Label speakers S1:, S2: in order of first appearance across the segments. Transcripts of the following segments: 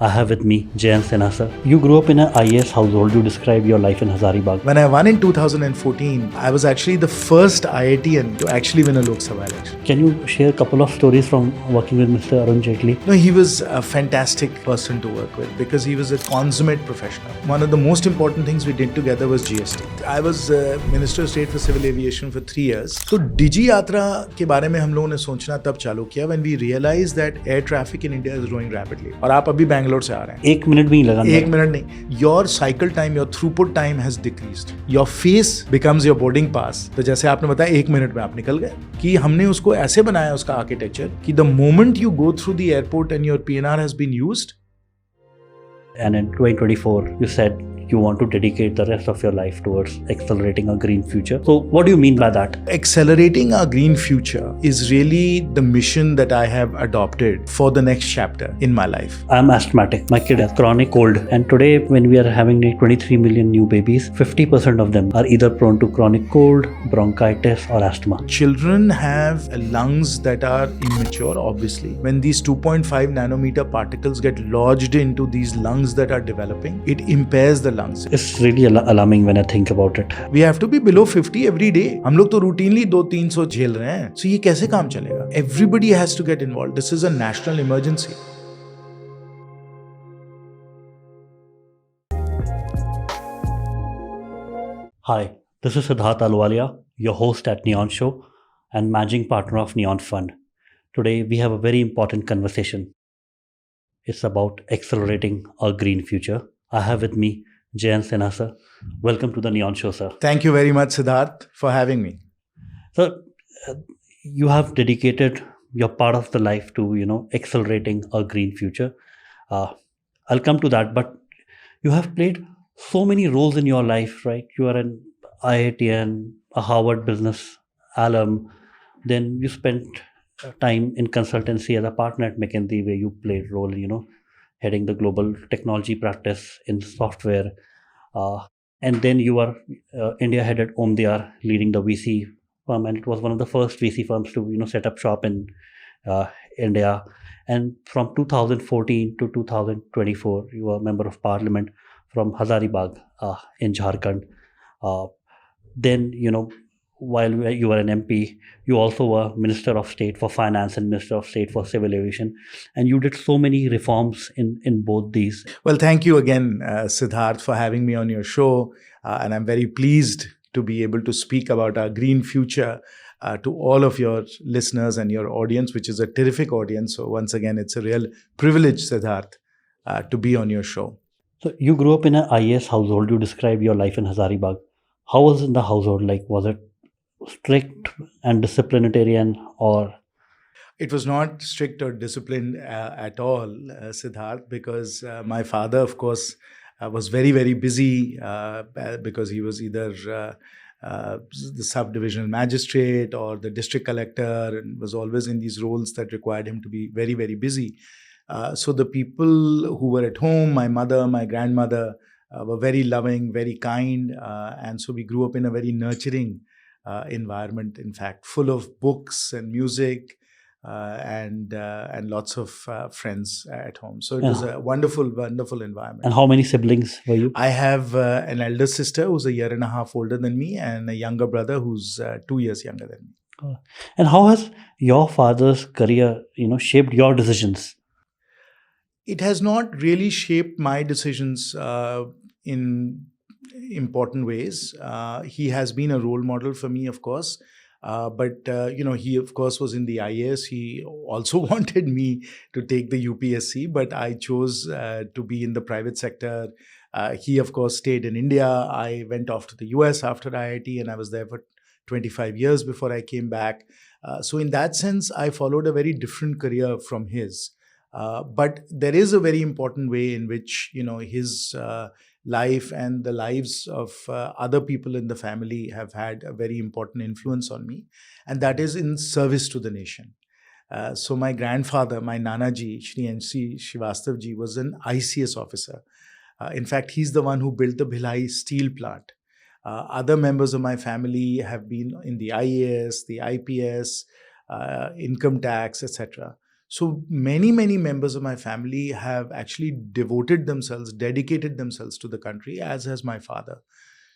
S1: I have with me Jayant Sinha sir. You grew up in an IAS household. You describe your life in Hazaribagh.
S2: When I won in 2014, I was actually the first IITian to actually win a Lok Sabha election.
S1: Can you share a couple of stories from working with Mr. Arun Jaitley?
S2: No, he was a fantastic person to work with because he was a consummate professional. One of the most important things we did together was GST. I was Minister of State for Civil Aviation for 3 years. So Digi Yatra के बारे में हम लोगों ने सोचना तब चालू किया when we realized that air traffic in India is growing rapidly. और आप अभी बैंगलोर से आ रहे हैं.
S1: 1 मिनट भी नहीं लगा.
S2: 1 मिनट नहीं. Your cycle time, your throughput time has decreased. Your face becomes your boarding pass. तो जैसे आपने बताया 1 मिनट में आप निकल गए. कि हमने उसको ऐसे बनाया उसका आर्किटेक्चर कि the moment you go through the airport and your PNR has been used.
S1: And in 2024, you said you want to dedicate the rest of your life towards accelerating a green future. So what do you mean by that?
S2: Accelerating our green future is really the mission that I have adopted for the next chapter in my life.
S1: I'm asthmatic. My kid has chronic cold. And today when we are having 23 million new babies, 50% of them are either prone to chronic cold, bronchitis or asthma.
S2: Children have lungs that are immature, obviously. When these 2.5 nanometer particles get lodged into these lungs that are developing, it impairs the lungs.
S1: It's really alarming when I think about it.
S2: We have to be below 50 every day. हम लोग तो routinely 200-300 झेल रहे हैं. So ये कैसे काम चलेगा? Everybody has to get involved. This is a national emergency.
S1: Hi, this is Siddharth Alwalia, your host at Neon Show and managing partner of Neon Fund. Today we have a very important conversation. It's about accelerating our green future. I have with me Jayant Sinha sir. Welcome to the Neon Show, sir.
S2: Thank you very much, Siddharth, for having me.
S1: So, you have dedicated your part of the life to, accelerating a green future. I'll come to that, but you have played so many roles in your life, right? You are an IITian, a Harvard business alum. Then you spent time in consultancy as a partner at McKinsey, where you played role in, heading the global technology practice in software. And then you were India head at Omdiar, leading the VC firm. And it was one of the first VC firms to, set up shop in India. And from 2014 to 2024, you were a member of parliament from Hazaribagh in Jharkhand. Then, while you were an MP, you also were Minister of State for Finance and Minister of State for Civil Aviation. And you did so many reforms in both these.
S2: Well, thank you again, Siddharth, for having me on your show. And I'm very pleased to be able to speak about our green future to all of your listeners and your audience, which is a terrific audience. So once again, it's a real privilege, Siddharth, to be on your show.
S1: So you grew up in an IAS household. You described your life in Hazaribagh. How was in the household? Like, was it strict and disciplinarian, or?
S2: It was not strict or disciplined at all, Siddharth, because my father, of course, was very, very busy because he was either the subdivisional magistrate or the district collector, and was always in these roles that required him to be very, very busy. So the people who were at home, my mother, my grandmother, were very loving, very kind. And so we grew up in a very nurturing environment, in fact, full of books and music and lots of friends at home. So it was a wonderful, wonderful environment.
S1: And how many siblings were you?
S2: I have an elder sister who's a year and a half older than me, and a younger brother who's 2 years younger than me.
S1: And how has your father's career, shaped your decisions?
S2: It has not really shaped my decisions in important ways. He has been a role model for me, of course. But he, of course, was in the IAS. He also wanted me to take the UPSC, but I chose to be in the private sector. He, of course, stayed in India. I went off to the US after IIT, and I was there for 25 years before I came back. So in that sense, I followed a very different career from his. But there is a very important way in which, his life and the lives of other people in the family have had a very important influence on me. And that is in service to the nation. So my grandfather, my Nanaji, Shri N.C. Srivastavji, was an ICS officer. In fact, he's the one who built the Bhilai steel plant. Other members of my family have been in the IAS, the IPS, income tax, etc. So many, many members of my family have actually dedicated themselves to the country, as has my father.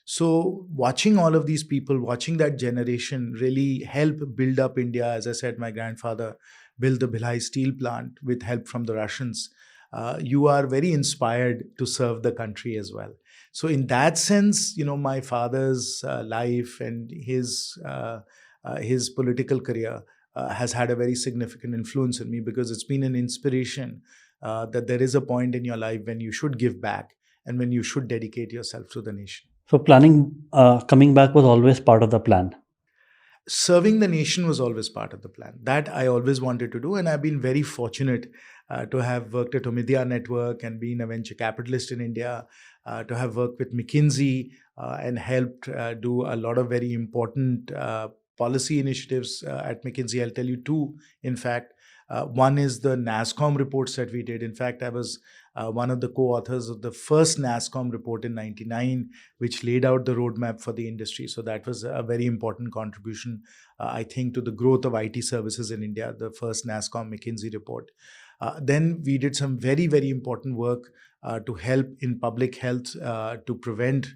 S2: So watching all of these people, watching that generation really help build up India. As I said, my grandfather built the Bhilai steel plant with help from the Russians. You are very inspired to serve the country as well. So in that sense, my father's life and his political career has had a very significant influence on me, because it's been an inspiration that there is a point in your life when you should give back and when you should dedicate yourself to the nation.
S1: So coming back was always part of the plan.
S2: Serving the nation was always part of the plan. That I always wanted to do, and I've been very fortunate to have worked at Omidyar Network and been a venture capitalist in India, to have worked with McKinsey and helped do a lot of very important policy initiatives at McKinsey. I'll tell you two, in fact. One is the NASSCOM reports that we did. In fact, I was one of the co-authors of the first NASSCOM report in '99, which laid out the roadmap for the industry. So that was a very important contribution, I think, to the growth of IT services in India, the first NASSCOM McKinsey report. Then we did some very, very important work to help in public health to prevent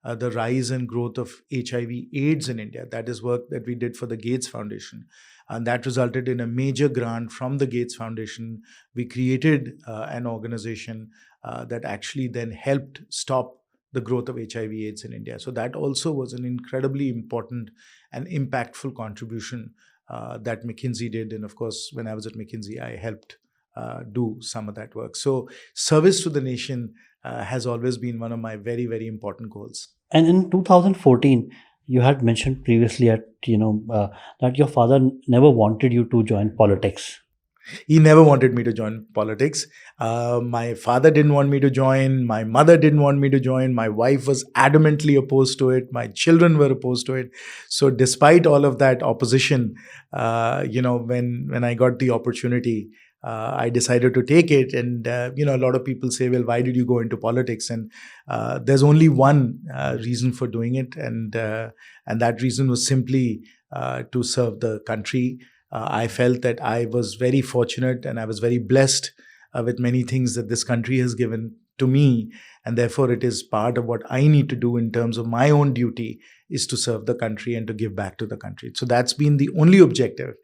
S2: the rise and growth of HIV/AIDS in India. That is work that we did for the Gates Foundation. And that resulted in a major grant from the Gates Foundation. We created an organization that actually then helped stop the growth of HIV/AIDS in India. So that also was an incredibly important and impactful contribution that McKinsey did. And of course, when I was at McKinsey, I helped do some of that work. So service to the nation has always been one of my very, very important goals.
S1: And in 2014, you had mentioned previously that your father never wanted you to join politics.
S2: He never wanted me to join politics. My father didn't want me to join. My mother didn't want me to join. My wife was adamantly opposed to it. My children were opposed to it. So despite all of that opposition, when I got the opportunity, I decided to take it. And, a lot of people say, well, why did you go into politics? And there's only one reason for doing it. And that reason was simply to serve the country. I felt that I was very fortunate and I was very blessed with many things that this country has given to me. And therefore, it is part of what I need to do in terms of my own duty is to serve the country and to give back to the country. So that's been the only objective,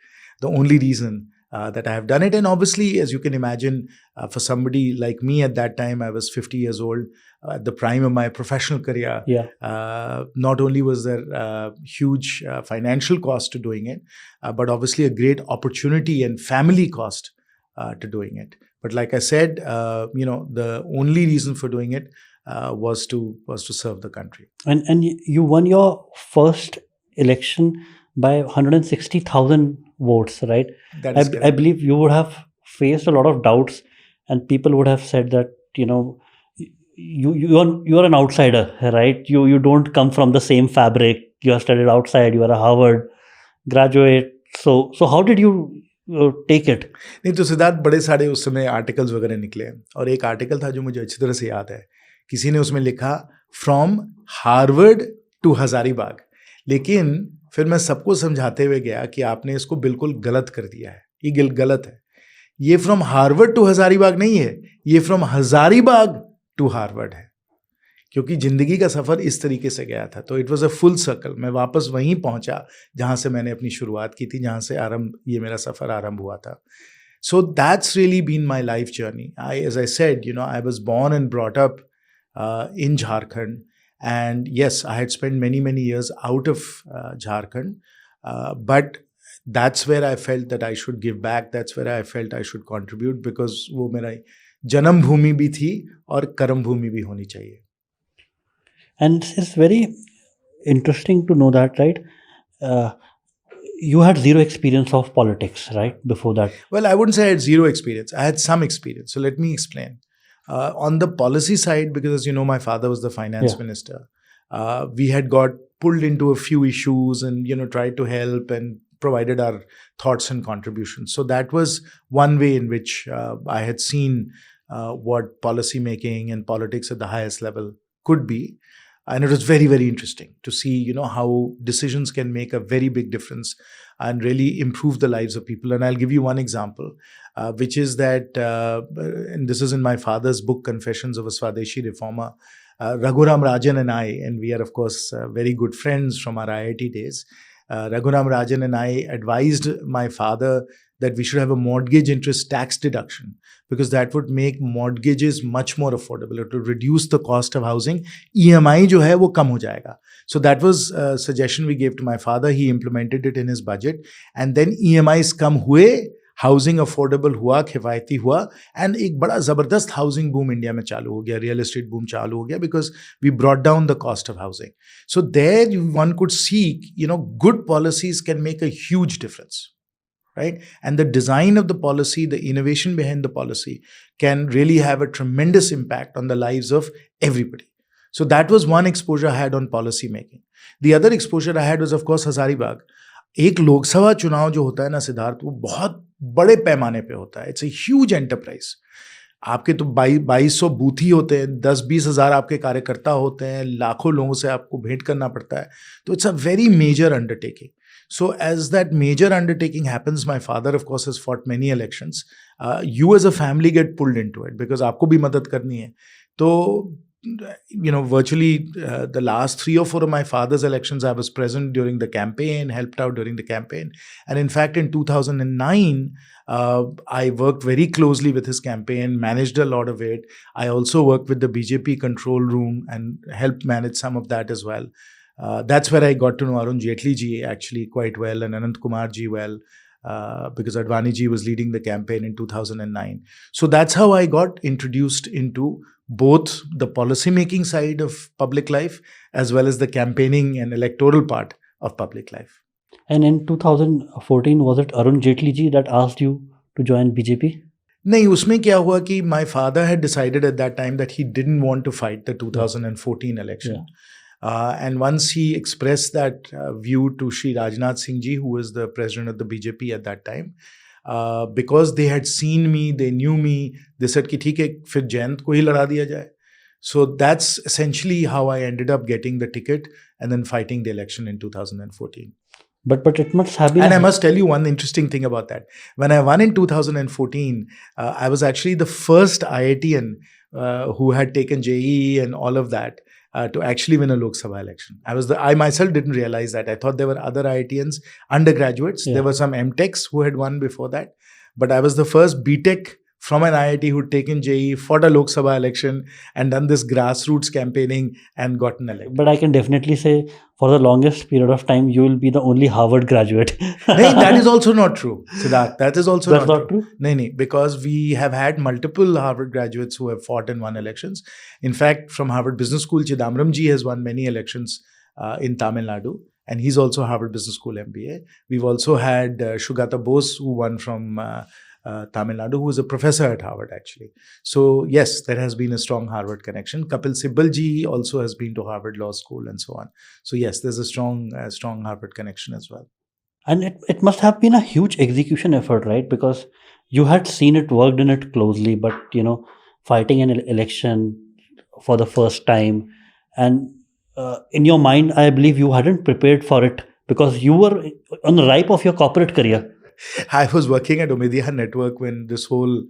S2: the only reason that I have done it. And obviously, as you can imagine, for somebody like me at that time, I was 50 years old, at the prime of my professional career.
S1: Yeah.
S2: Not only was there huge financial cost to doing it, but obviously a great opportunity and family cost to doing it. But like I said, the only reason for doing it was to serve the country.
S1: And you won your first election by 160,000 votes, right?
S2: That is
S1: I believe you would have faced a lot of doubts, and people would have said that you are an outsider, right? You don't come from the same fabric. You have studied outside. You are a Harvard graduate. So how did you take it?
S2: नहीं तो सिद्धार्थ, बड़े सारे उस समय articles वगैरह निकले, और एक आर्टिकल था जो मुझे अच्छी तरह से याद है. किसी ने उसमें लिखा फ्रॉम हार्वर्ड टू हजारीबाग. लेकिन फिर मैं सबको समझाते हुए गया कि आपने इसको बिल्कुल गलत कर दिया है, ये गलत है. ये फ्रॉम हार्वर्ड टू हजारीबाग नहीं है, ये फ्रॉम हजारीबाग टू हार्वर्ड है, क्योंकि जिंदगी का सफर इस तरीके से गया था. तो it was a full circle. मैं वापस वहीं पहुंचा जहां से मैंने अपनी शुरुआत की थी, जहां से ये मेरा सफर आरंभ हुआ था. So that's really been my life journey. As I said, I was born and brought up in Jharkhand. And yes, I had spent many, many years out of Jharkhand. But that's where I felt that I should give back. That's where I felt I should contribute, because वो मेरा जन्म भूमि भी थी और कर्म भूमि भी होनी चाहिए.
S1: And it's very interesting to know that, right? You had zero experience of politics, right? Before that.
S2: Well, I wouldn't say I had zero experience. I had some experience. So let me explain. On the policy side, because as you know, my father was the finance minister. We had got pulled into a few issues and, tried to help and provided our thoughts and contributions. So that was one way in which I had seen what policy making and politics at the highest level could be. And it was very, very interesting to see, how decisions can make a very big difference and really improve the lives of people. And I'll give you one example, which is that, and this is in my father's book, Confessions of a Swadeshi Reformer. Raghuram Rajan and I, and we are of course very good friends from our IIT days. Raghuram Rajan and I advised my father that we should have a mortgage interest tax deduction, because that would make mortgages much more affordable. It would reduce the cost of housing. EMI जो है वो कम हो जाएगा. So that was a suggestion we gave to my father. He implemented it in his budget, and then EMIs कम हुए, housing affordable हुआ, किफायती हुआ, and एक बड़ा ज़बरदस्त हाउसिंग बूम इंडिया में चालू हो गया, रियल एस्टेट बूम चालू हो गया, because we brought down the cost of housing. So there one could see, good policies can make a huge difference, right? And the design of the policy, the innovation behind the policy can really have a tremendous impact on the lives of everybody. So that was one exposure I had on policy making. The other exposure I had was, of course, Hazaribagh. एक लोकसभा चुनाव जो होता है ना सिद्धार्थ, वो बहुत बड़े पैमाने पे होता है. It's a huge enterprise. आपके तो 2200 बूथ ही होते हैं, 10-20 हज़ार आपके कार्यकर्ता होते हैं, लाखों लोगों से आपको भेंट करना पड़ता है. तो it's a very major undertaking. So as that major undertaking happens, my father, of course, has fought many elections. You as a family get pulled into it because आपको भी मदद करनी है. तो, virtually the last 3 or 4 of my father's elections, I was present during the campaign, helped out during the campaign. And in fact, in 2009, I worked very closely with his campaign, managed a lot of it. I also worked with the BJP control room and helped manage some of that as well. That's where I got to know Arun Jaitley ji actually quite well, and Anant Kumar ji well, because Advani ji was leading the campaign in 2009. So that's how I got introduced into both the policy making side of public life as well as the campaigning and electoral part of public life.
S1: And in 2014, was it Arun Jaitley ji that asked you to join BJP?
S2: नहीं, उसमें क्या हुआ कि my father had decided at that time that he didn't want to fight the 2014 election. Yeah. And once he expressed that view to Shri Rajnath Singh ji, who was the president of the BJP at that time, because they had seen me, they knew me, they said कि ठीक है, फिर जयंत को ही लड़ा दिया जाए. So that's essentially how I ended up getting the ticket and then fighting the election in 2014.
S1: But it must have been...
S2: And I must tell you one interesting thing about that. When I won in 2014, I was actually the first IITian who had taken JEE and all of that to actually win a Lok Sabha election. I myself didn't realize that. I thought there were other IITians, undergraduates. Yeah. There were some MTechs who had won before that. But I was the first BTech from an IIT who'd taken JEE, fought a Lok Sabha election and done this grassroots campaigning and gotten elected.
S1: But I can definitely say for the longest period of time, you will be the only Harvard graduate.
S2: No, that is also not true, Siddharth. That is also not true. No, because we have had multiple Harvard graduates who have fought and won elections. In fact, from Harvard Business School, Chidambaram ji has won many elections in Tamil Nadu. And he's also Harvard Business School MBA. We've also had Shugata Bose, who won from Tamil Nadu, who is a professor at Harvard, actually. So, yes, there has been a strong Harvard connection. Kapil Sibal ji also has been to Harvard Law School and so on. So, yes, there's a strong Harvard connection as well.
S1: And it must have been a huge execution effort, right? Because you had seen it, worked in it closely, but, fighting an election for the first time. And in your mind, I believe you hadn't prepared for it because you were on the ripe of your corporate career.
S2: I was working at Umedia Network when this whole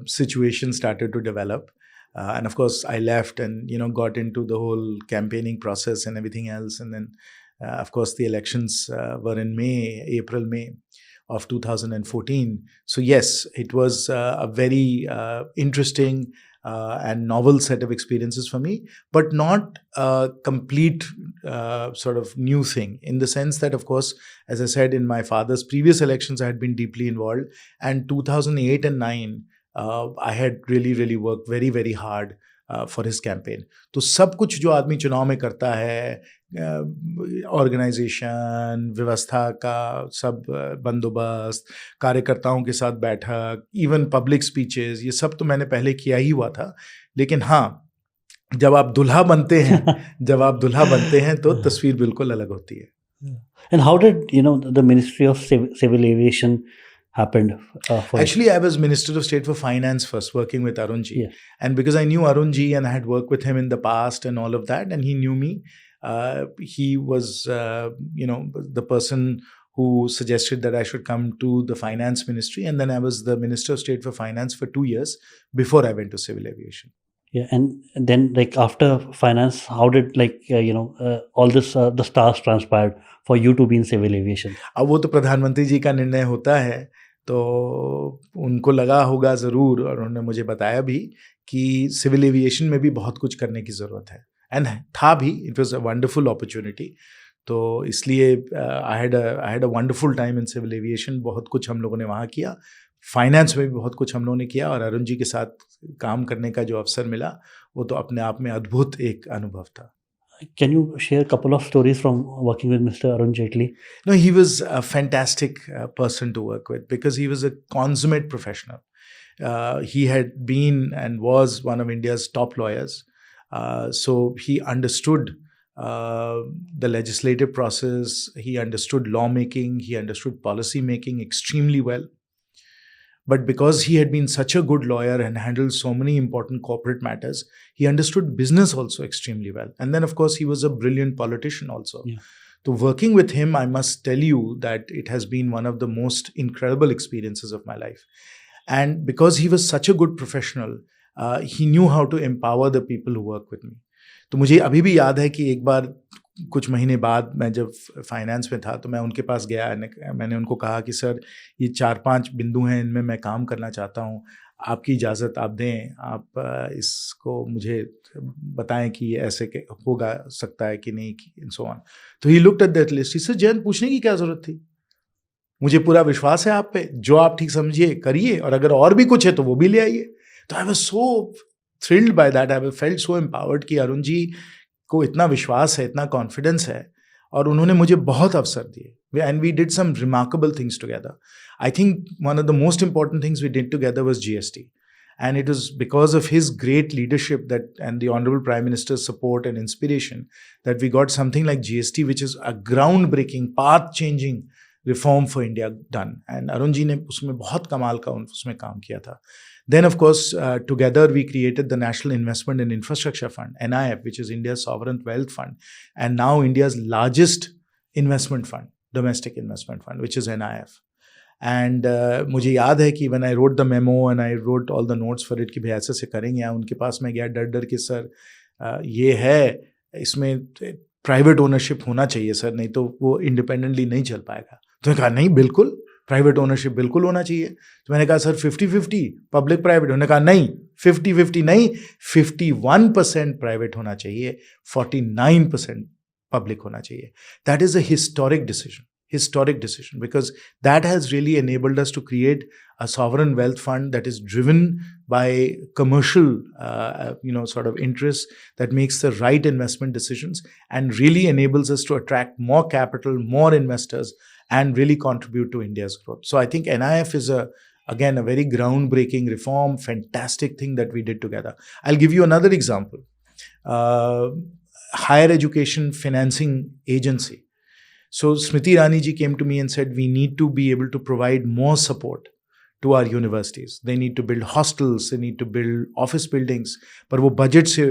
S2: situation started to develop. And of course, I left and, got into the whole campaigning process and everything else. And then, of course, the elections were in April, May of 2014. So yes, it was a very interesting and novel set of experiences for me, but not a complete sort of new thing, in the sense that, of course, as I said, in my father's previous elections, I had been deeply involved. And 2008 and 9, I had really, really worked very, very hard for his campaign. तो सब कुछ जो आदमी चुनाव में करता है, organisation, व्यवस्था का सब बंदोबस्त, कार्यकर्ताओं के साथ बैठक, इवन पब्लिक स्पीचेस, ये सब तो मैंने पहले किया ही हुआ था. लेकिन हाँ, जब आप दुल्हा बनते हैं तो तस्वीर बिल्कुल अलग होती है.
S1: And how did the Ministry of Civil Aviation happened for you?
S2: Actually, I was Minister of State for Finance first, working with Arun ji.
S1: Yeah.
S2: And because I knew Arun ji and I had worked with him in the past and all of that, and he knew me, he was, the person who suggested that I should come to the finance ministry. And then I was the Minister of State for Finance for 2 years before I went to civil aviation.
S1: Yeah, and then like after finance, how did all this the stars transpired for you to be in civil aviation?
S2: अब वो तो प्रधानमंत्री जी का निर्णय होता है, तो उनको लगा होगा ज़रूर, और उन्होंने मुझे बताया भी कि सिविल एविएशन में भी बहुत कुछ करने की ज़रूरत है, एंड था भी. It was a wonderful opportunity. तो इसलिए I had a wonderful time in civil aviation. बहुत कुछ हम लोगों ने वहाँ किया. फाइनेंस में भी बहुत कुछ हम लोगों ने किया, और अरुण जी के साथ काम करने का जो अवसर मिला वो तो अपने आप में अद्भुत एक अनुभव था.
S1: Can you share a couple of stories from working with Mr. Arun Jaitley?
S2: No, he was a fantastic person to work with because he was a consummate professional. He had been and was one of India's top lawyers. So he understood the legislative process, he understood lawmaking, he understood policy making extremely well. But because he had been such a good lawyer and handled so many important corporate matters, he understood business also extremely well. And then, of course, he was a brilliant politician also.
S1: Yeah.
S2: So working with him, I must tell you that it has been one of the most incredible experiences of my life. And because he was such a good professional, he knew how to empower the people who work with me. तो मुझे अभी भी याद है कि एक बार कुछ महीने बाद मैं जब फाइनेंस में था तो मैं उनके पास गया. मैंने उनको कहा कि सर, ये 4-5 बिंदु हैं, इनमें मैं काम करना चाहता हूँ, आपकी इजाज़त आप दें, आप इसको मुझे बताएं कि ये ऐसे होगा सकता है कि नहीं, एंड सो ऑन. तो he looked at that list. Sir, Jayant, पूछने की क्या ज़रूरत थी, मुझे पूरा विश्वास है आप पे, जो आप ठीक समझिए करिए, और अगर और भी कुछ है तो वो भी ले आइए. तो I was so thrilled by that. I felt so empowered कि अरुण जी को इतना विश्वास है, इतना कॉन्फिडेंस है, और उन्होंने मुझे बहुत अवसर दिए. And we did some remarkable things together. I think one of the most important things we did together was GST. And it was because of his great leadership and the Honorable Prime Minister's support and inspiration that we got something like GST, which is a groundbreaking, path-changing reform for India done. And Arun ji ने उसमें बहुत कमाल का उसमें काम किया था. Then, of course, together we created the National Investment and Infrastructure Fund, NIF, which is India's sovereign wealth fund, and now India's largest investment fund, domestic investment fund, which is NIF. And मुझे याद है कि when I wrote the memo and I wrote all the notes for it कि भाई ऐसे से करेंगे, उनके पास मैं गया डर के, सर ये है, इसमें प्राइवेट ओनरशिप होना चाहिए सर, नहीं तो वो इंडिपेंडेंटली नहीं चल पाएगा. तो मैंने कहा नहीं, बिल्कुल प्राइवेट ओनरशिप बिल्कुल होना चाहिए. तो मैंने कहा सर 50-50 पब्लिक प्राइवेट. उन्होंने कहा नहीं, 50-50 नहीं, 51% प्राइवेट होना चाहिए, 49% पब्लिक होना चाहिए. That is a historic decision because that has really enabled us to create a sovereign wealth fund that is driven by commercial sort of interests, that makes the right investment decisions and really enables us to attract more capital, more investors, and really contribute to India's growth. So I think NIF is again a very groundbreaking reform, fantastic thing that we did together. I'll give you another example. Higher Education Financing Agency. So Smriti Irani ji came to me and said, we need to be able to provide more support to our universities. They need to build hostels, they need to build office buildings. पर वो budget से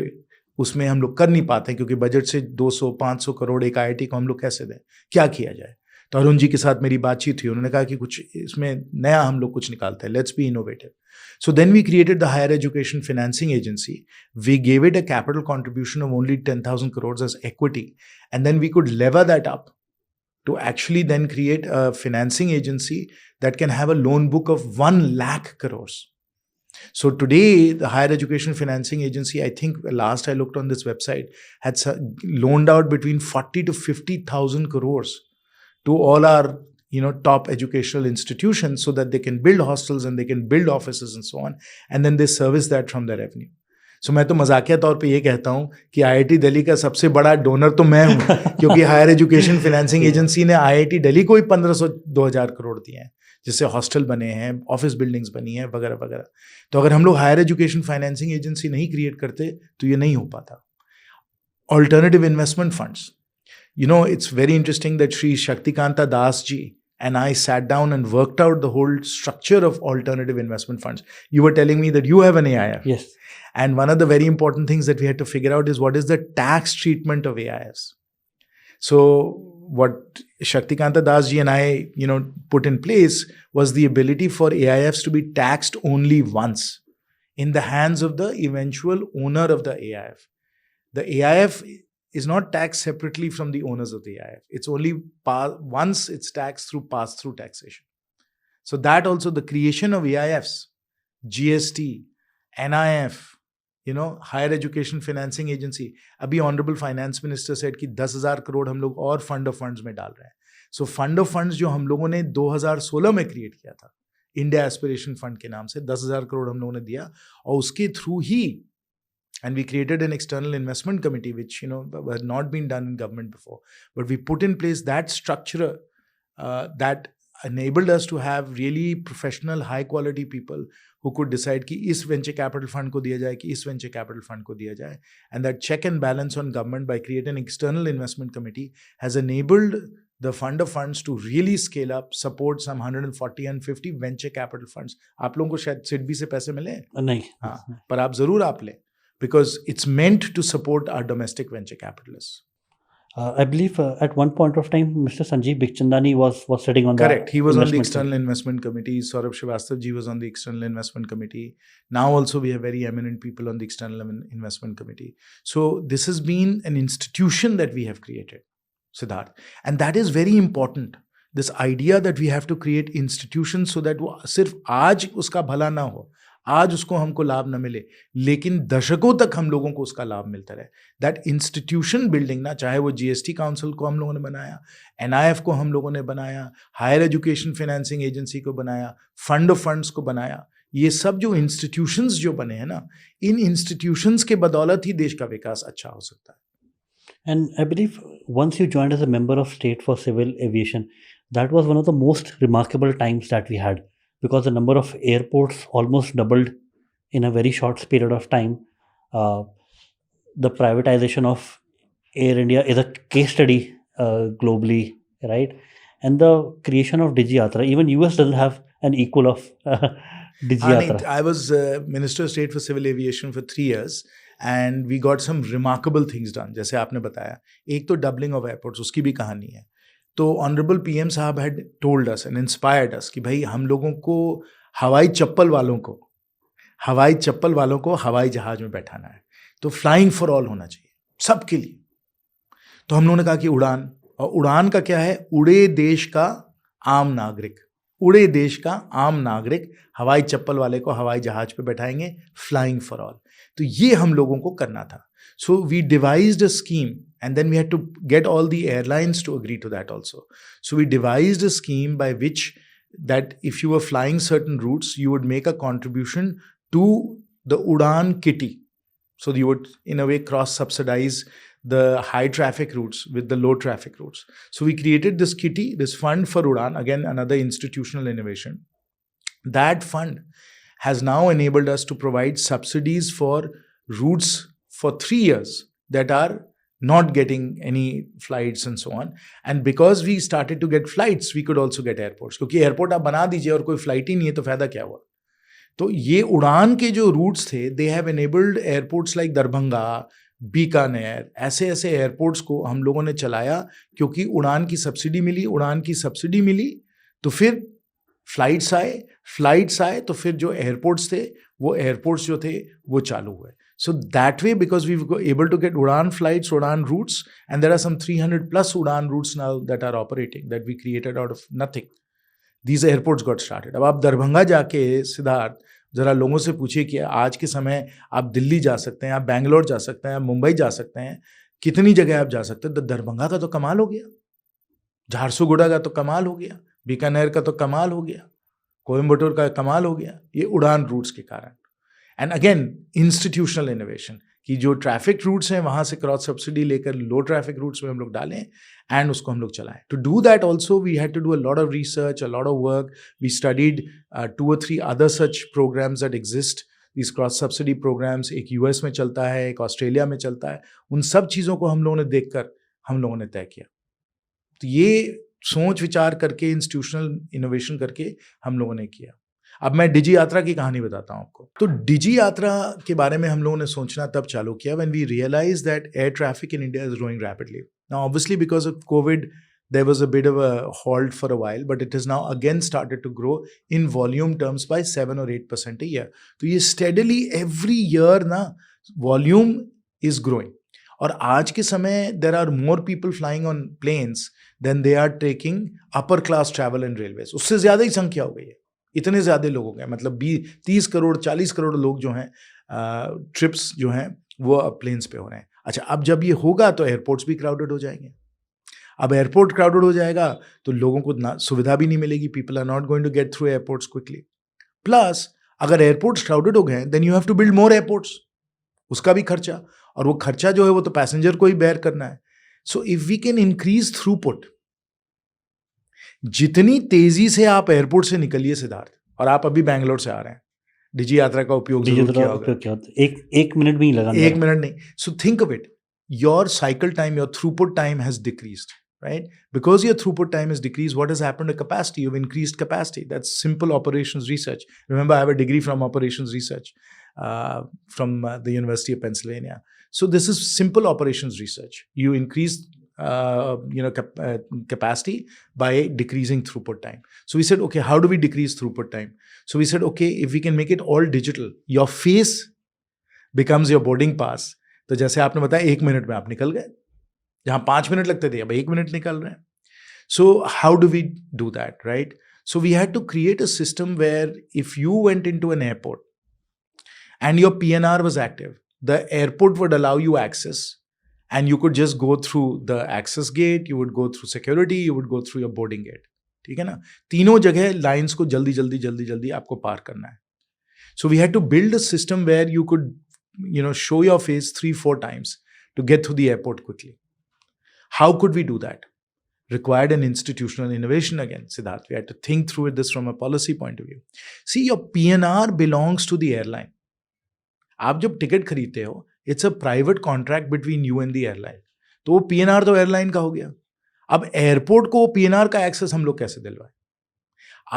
S2: उसमें हम लोग कर नहीं पाते, क्योंकि बजट से 200-500 करोड़ एक IIT को हम लोग कैसे दें, क्या किया जाए. तो अरुण जी के साथ मेरी बातचीत हुई. उन्होंने कहा कि कुछ इसमें नया हम लोग कुछ निकालते हैं, let's be innovative. So then we created the Higher Education Financing Agency. We gave it a capital contribution of only 10,000 crores as equity, and then we could lever that up to actually then create a financing agency that can have a loan book of 1 lakh crores. So today, the Higher Education Financing Agency, I think last I looked on this website, had loaned out between 40 to 50,000 crores to all our top educational institutions so that they can build hostels and they can build offices and so on, and then they service that from their revenue. So मैं तो मजाकिया तौर पे ये कहता हूँ कि IIT Delhi का सबसे बड़ा डोनर तो मैं हूँ, क्योंकि हायर एजुकेशन फाइनेंसिंग एजेंसी ने IIT दिल्ली को ही 1500-2000 करोड़ दिए हैं, जिससे हॉस्टल बने हैं, ऑफिस बिल्डिंग्स बनी हैं, वगैरह वगैरह. तो अगर हम लोग हायर एजुकेशन फाइनेंसिंग एजेंसी नहीं क्रिएट करते तो ये नहीं हो पाता. Alternative investment funds. It's very interesting that Sri Shaktikanta Das ji and I sat down and worked out the whole structure of alternative investment funds. You were telling me that you have an AIF.
S1: Yes.
S2: And one of the very important things that we had to figure out is what is the tax treatment of AIFs. So what Shaktikanta Das ji and I, put in place was the ability for AIFs to be taxed only once in the hands of the eventual owner of the AIF. The AIF is not taxed separately from the owners of the AIF. It's only once it's taxed through pass-through taxation. So that also, the creation of AIFs, GST, NIF, Higher Education Financing Agency. Abhi Honorable Finance Minister said कि 10,000 crore हम लोग और fund of funds में डाल रहे हैं. So fund of funds जो हम लोगों ने 2016 में create किया था, India Aspiration Fund के नाम से 10,000 crore हम लोगों ने दिया, और उसके through he, and we created an external investment committee which had not been done in government before, but we put in place that structure that enabled us to have really professional, high quality people who could decide कि इस venture capital fund को दिया जाए कि इस venture capital fund को दिया जाए. And that check and balance on government by creating an external investment committee has enabled the fund of funds to really scale up, support some 140 and 50 venture capital funds. आप लोगों को शायद सिडबी से पैसे मिले?
S1: नहीं.
S2: हाँ, पर आप जरूर आप लें, because it's meant to support our domestic venture capitalists.
S1: I believe at one point of time, Mr. Sanjeev Bikhchandani was sitting on
S2: Correct. He was on the
S1: external
S2: investment committee. Saurabh Srivastava ji was on the external investment committee. Now also we have very eminent people on the external investment committee. So this has been an institution that we have created, Siddharth. And that is very important. This idea that we have to create institutions so that वो सिर्फ आज उसका भला ना हो, आज उसको हमको लाभ न मिले, लेकिन दशकों तक हम लोगों को उसका लाभ मिलता रहे. दैट इंस्टीट्यूशन बिल्डिंग ना, चाहे वो जीएसटी काउंसिल को हम लोगों ने बनाया, एनआईएफ को हम लोगों ने बनाया, हायर एजुकेशन फाइनेंसिंग एजेंसी को बनाया, फंड ऑफ फंड्स को बनाया, ये सब जो इंस्टीट्यूशंस जो बने हैं ना, इन इंस्टीट्यूशंस के बदौलत ही देश का विकास अच्छा हो सकता है.
S1: And I believe once you joined as a member of state for civil aviation, that was one of the most remarkable times that we had, because the number of airports almost doubled in a very short period of time. The privatization of Air India is a case study globally, right? And the creation of Digi Yatra, even US doesn't have an equal of Digi Yatra.
S2: I was Minister of State for Civil Aviation for 3 years. And we got some remarkable things done. जैसे आपने बताया, एक तो doubling of airports, उसकी भी कहानी है. तो Honorable PM साहब had told us and inspired us कि भाई हम लोगों को हवाई चप्पल वालों को हवाई जहाज में बैठाना है. तो फ्लाइंग फॉर ऑल होना चाहिए, सबके लिए. तो हम लोगों ने कहा कि उड़ान, और उड़ान का क्या है, उड़े देश का आम नागरिक, उड़े देश का आम नागरिक हवाई चप्पल वाले को हवाई जहाज पे बैठाएंगे, फ्लाइंग फॉर ऑल. तो ये हम लोगों को करना था. So we devised a scheme, and then we had to get all the airlines to agree to that also. So we devised a scheme by which that if you were flying certain routes, you would make a contribution to the UDAN kitty. So you would, in a way, cross-subsidize the high traffic routes with the low traffic routes. So we created this kitty, this fund for UDAN, again, another institutional innovation. That fund has now enabled us to provide subsidies for routes for 3 years that are not getting any flights and so on. And because we started to get flights, we could also get airports. क्योंकि airport आप बना दीजिए और कोई flight ही नहीं है तो फायदा क्या हुआ. तो ये उड़ान के जो रूट्स थे, they have enabled airports like Darbhanga, Bikaner, ऐसे एयरपोर्ट्स को हम लोगों ने चलाया क्योंकि उड़ान की सब्सिडी मिली. तो फिर फ्लाइट्स आए तो फिर जो एयरपोर्ट्स थे, वो एयरपोर्ट्स जो थे वो चालू हुए. So that way, because we were able to get UDAN flights, UDAN routes, and there are some 300 plus UDAN routes now that are operating, that we created out of nothing. These airports got started. अब आप दरभंगा जाके, सिद्धार्थ, जरा लोगों से पूछिए कि आज के समय आप दिल्ली जा सकते हैं, आप बैंगलोर जा सकते हैं, आप मुंबई जा सकते हैं, कितनी जगह आप जा सकते हैं. तो दरभंगा का तो कमाल हो गया, झारसुगुड़ा का तो कमाल हो गया, बीकानेर का तो कमाल हो गया, कोयम्बटूर का कमाल हो गया, ये उड़ान रूट्स के कारण. एंड अगेन इंस्टीट्यूशनल इनोवेशन कि जो ट्रैफिक रूट्स हैं वहाँ से क्रॉस सब्सिडी लेकर लो ट्रैफिक रूट्स में हम लोग डालें एंड उसको हम लोग चलाएं. To do that also we had to do a lot of research, a lot of work. We studied 2 or 3 other such programmes that exist. This cross subsidy programmes, एक US में चलता है, एक ऑस्ट्रेलिया में चलता है. उन सब चीज़ों को हम लोगों ने देखकर हम लोगों ने तय किया. तो ये सोच विचार करके, इंस्टीट्यूशनल इनोवेशन करके हम लोगों ने किया। अब मैं डिजी यात्रा की कहानी बताता हूँ आपको। तो डिजी यात्रा के बारे में हम लोगों ने सोचना तब चालू किया when we realise that air traffic in India is growing rapidly. Now obviously because of Covid there was a bit of a halt for a while, but it has now again started to grow in volume terms by 7 or 8% a year. तो ये steadily every year ना volume is growing. और आज के समय there are more people flying on planes than they are taking upper class travel and railways. उससे ज़्यादा ही संख्या हो गई है, इतने ज़्यादा लोग हो गए, मतलब 30 करोड़ 40 करोड़ लोग जो हैं ट्रिप्स जो हैं वो अब प्लेन्स पे हो रहे हैं। अच्छा, अब जब ये होगा तो एयरपोर्ट्स भी क्राउडेड हो जाएंगे। अब एयरपोर्ट क्राउडेड हो जाएगा तो लोगों को सुविधा भी नहीं मिलेगी, people are not going to get through airports quickly. Plus अगर एयरपोर्ट्स क्राउडेड हो गए then you have to build more airports, उसका भी खर्चा, और वो खर्चा जो है वो तो पैसेंजर को ही बेयर करना है। So if we can increase throughput, जितनी तेजी से आप एयरपोर्ट से निकलिए सिद्धार्थ, और आप अभी बैंगलोर से आ रहे हैं, डिजी यात्रा का उपयोग जरूर किया होगा।
S1: एक मिनट भी नहीं लगा,
S2: एक मिनट नहीं। So think of it, your cycle time, your throughput time has decreased, right? Because your throughput time is decreased, what has happened to capacity? You've increased capacity. That's simple operations research. Remember, I have a degree from operations research from the University of Pennsylvania. So this is simple operations research. You increase capacity by decreasing throughput time. So we said, okay, how do we decrease throughput time? So we said, okay, if we can make it all digital, your face becomes your boarding pass. तो जैसे आपने बताया 1 minute में आप निकल गए, जहां 5 minute लगते थे अब 1 मिनट निकल रहे हैं। So how do we do that, right? So we had to create a system where if you went into an airport and your PNR was active, the airport would allow you access and you could just go through the access gate, you would go through security, you would go through your boarding gate. ठीक है ना? तीनों जगह lines को जल्दी जल्दी जल्दी जल्दी आपको पार करना है। So we had to build a system where you could show your face 3-4 times to get through the airport quickly. How could we do that? Required an institutional innovation again, Siddharth. We had to think through this from a policy point of view. See, your PNR belongs to the airline. आप जब ticket खरीदते हो, it's a private contract between you and the airline. तो वो PNR तो airline का हो गया। अब एयरपोर्ट को PNR का एक्सेस हम लोग कैसे दिलवाएं?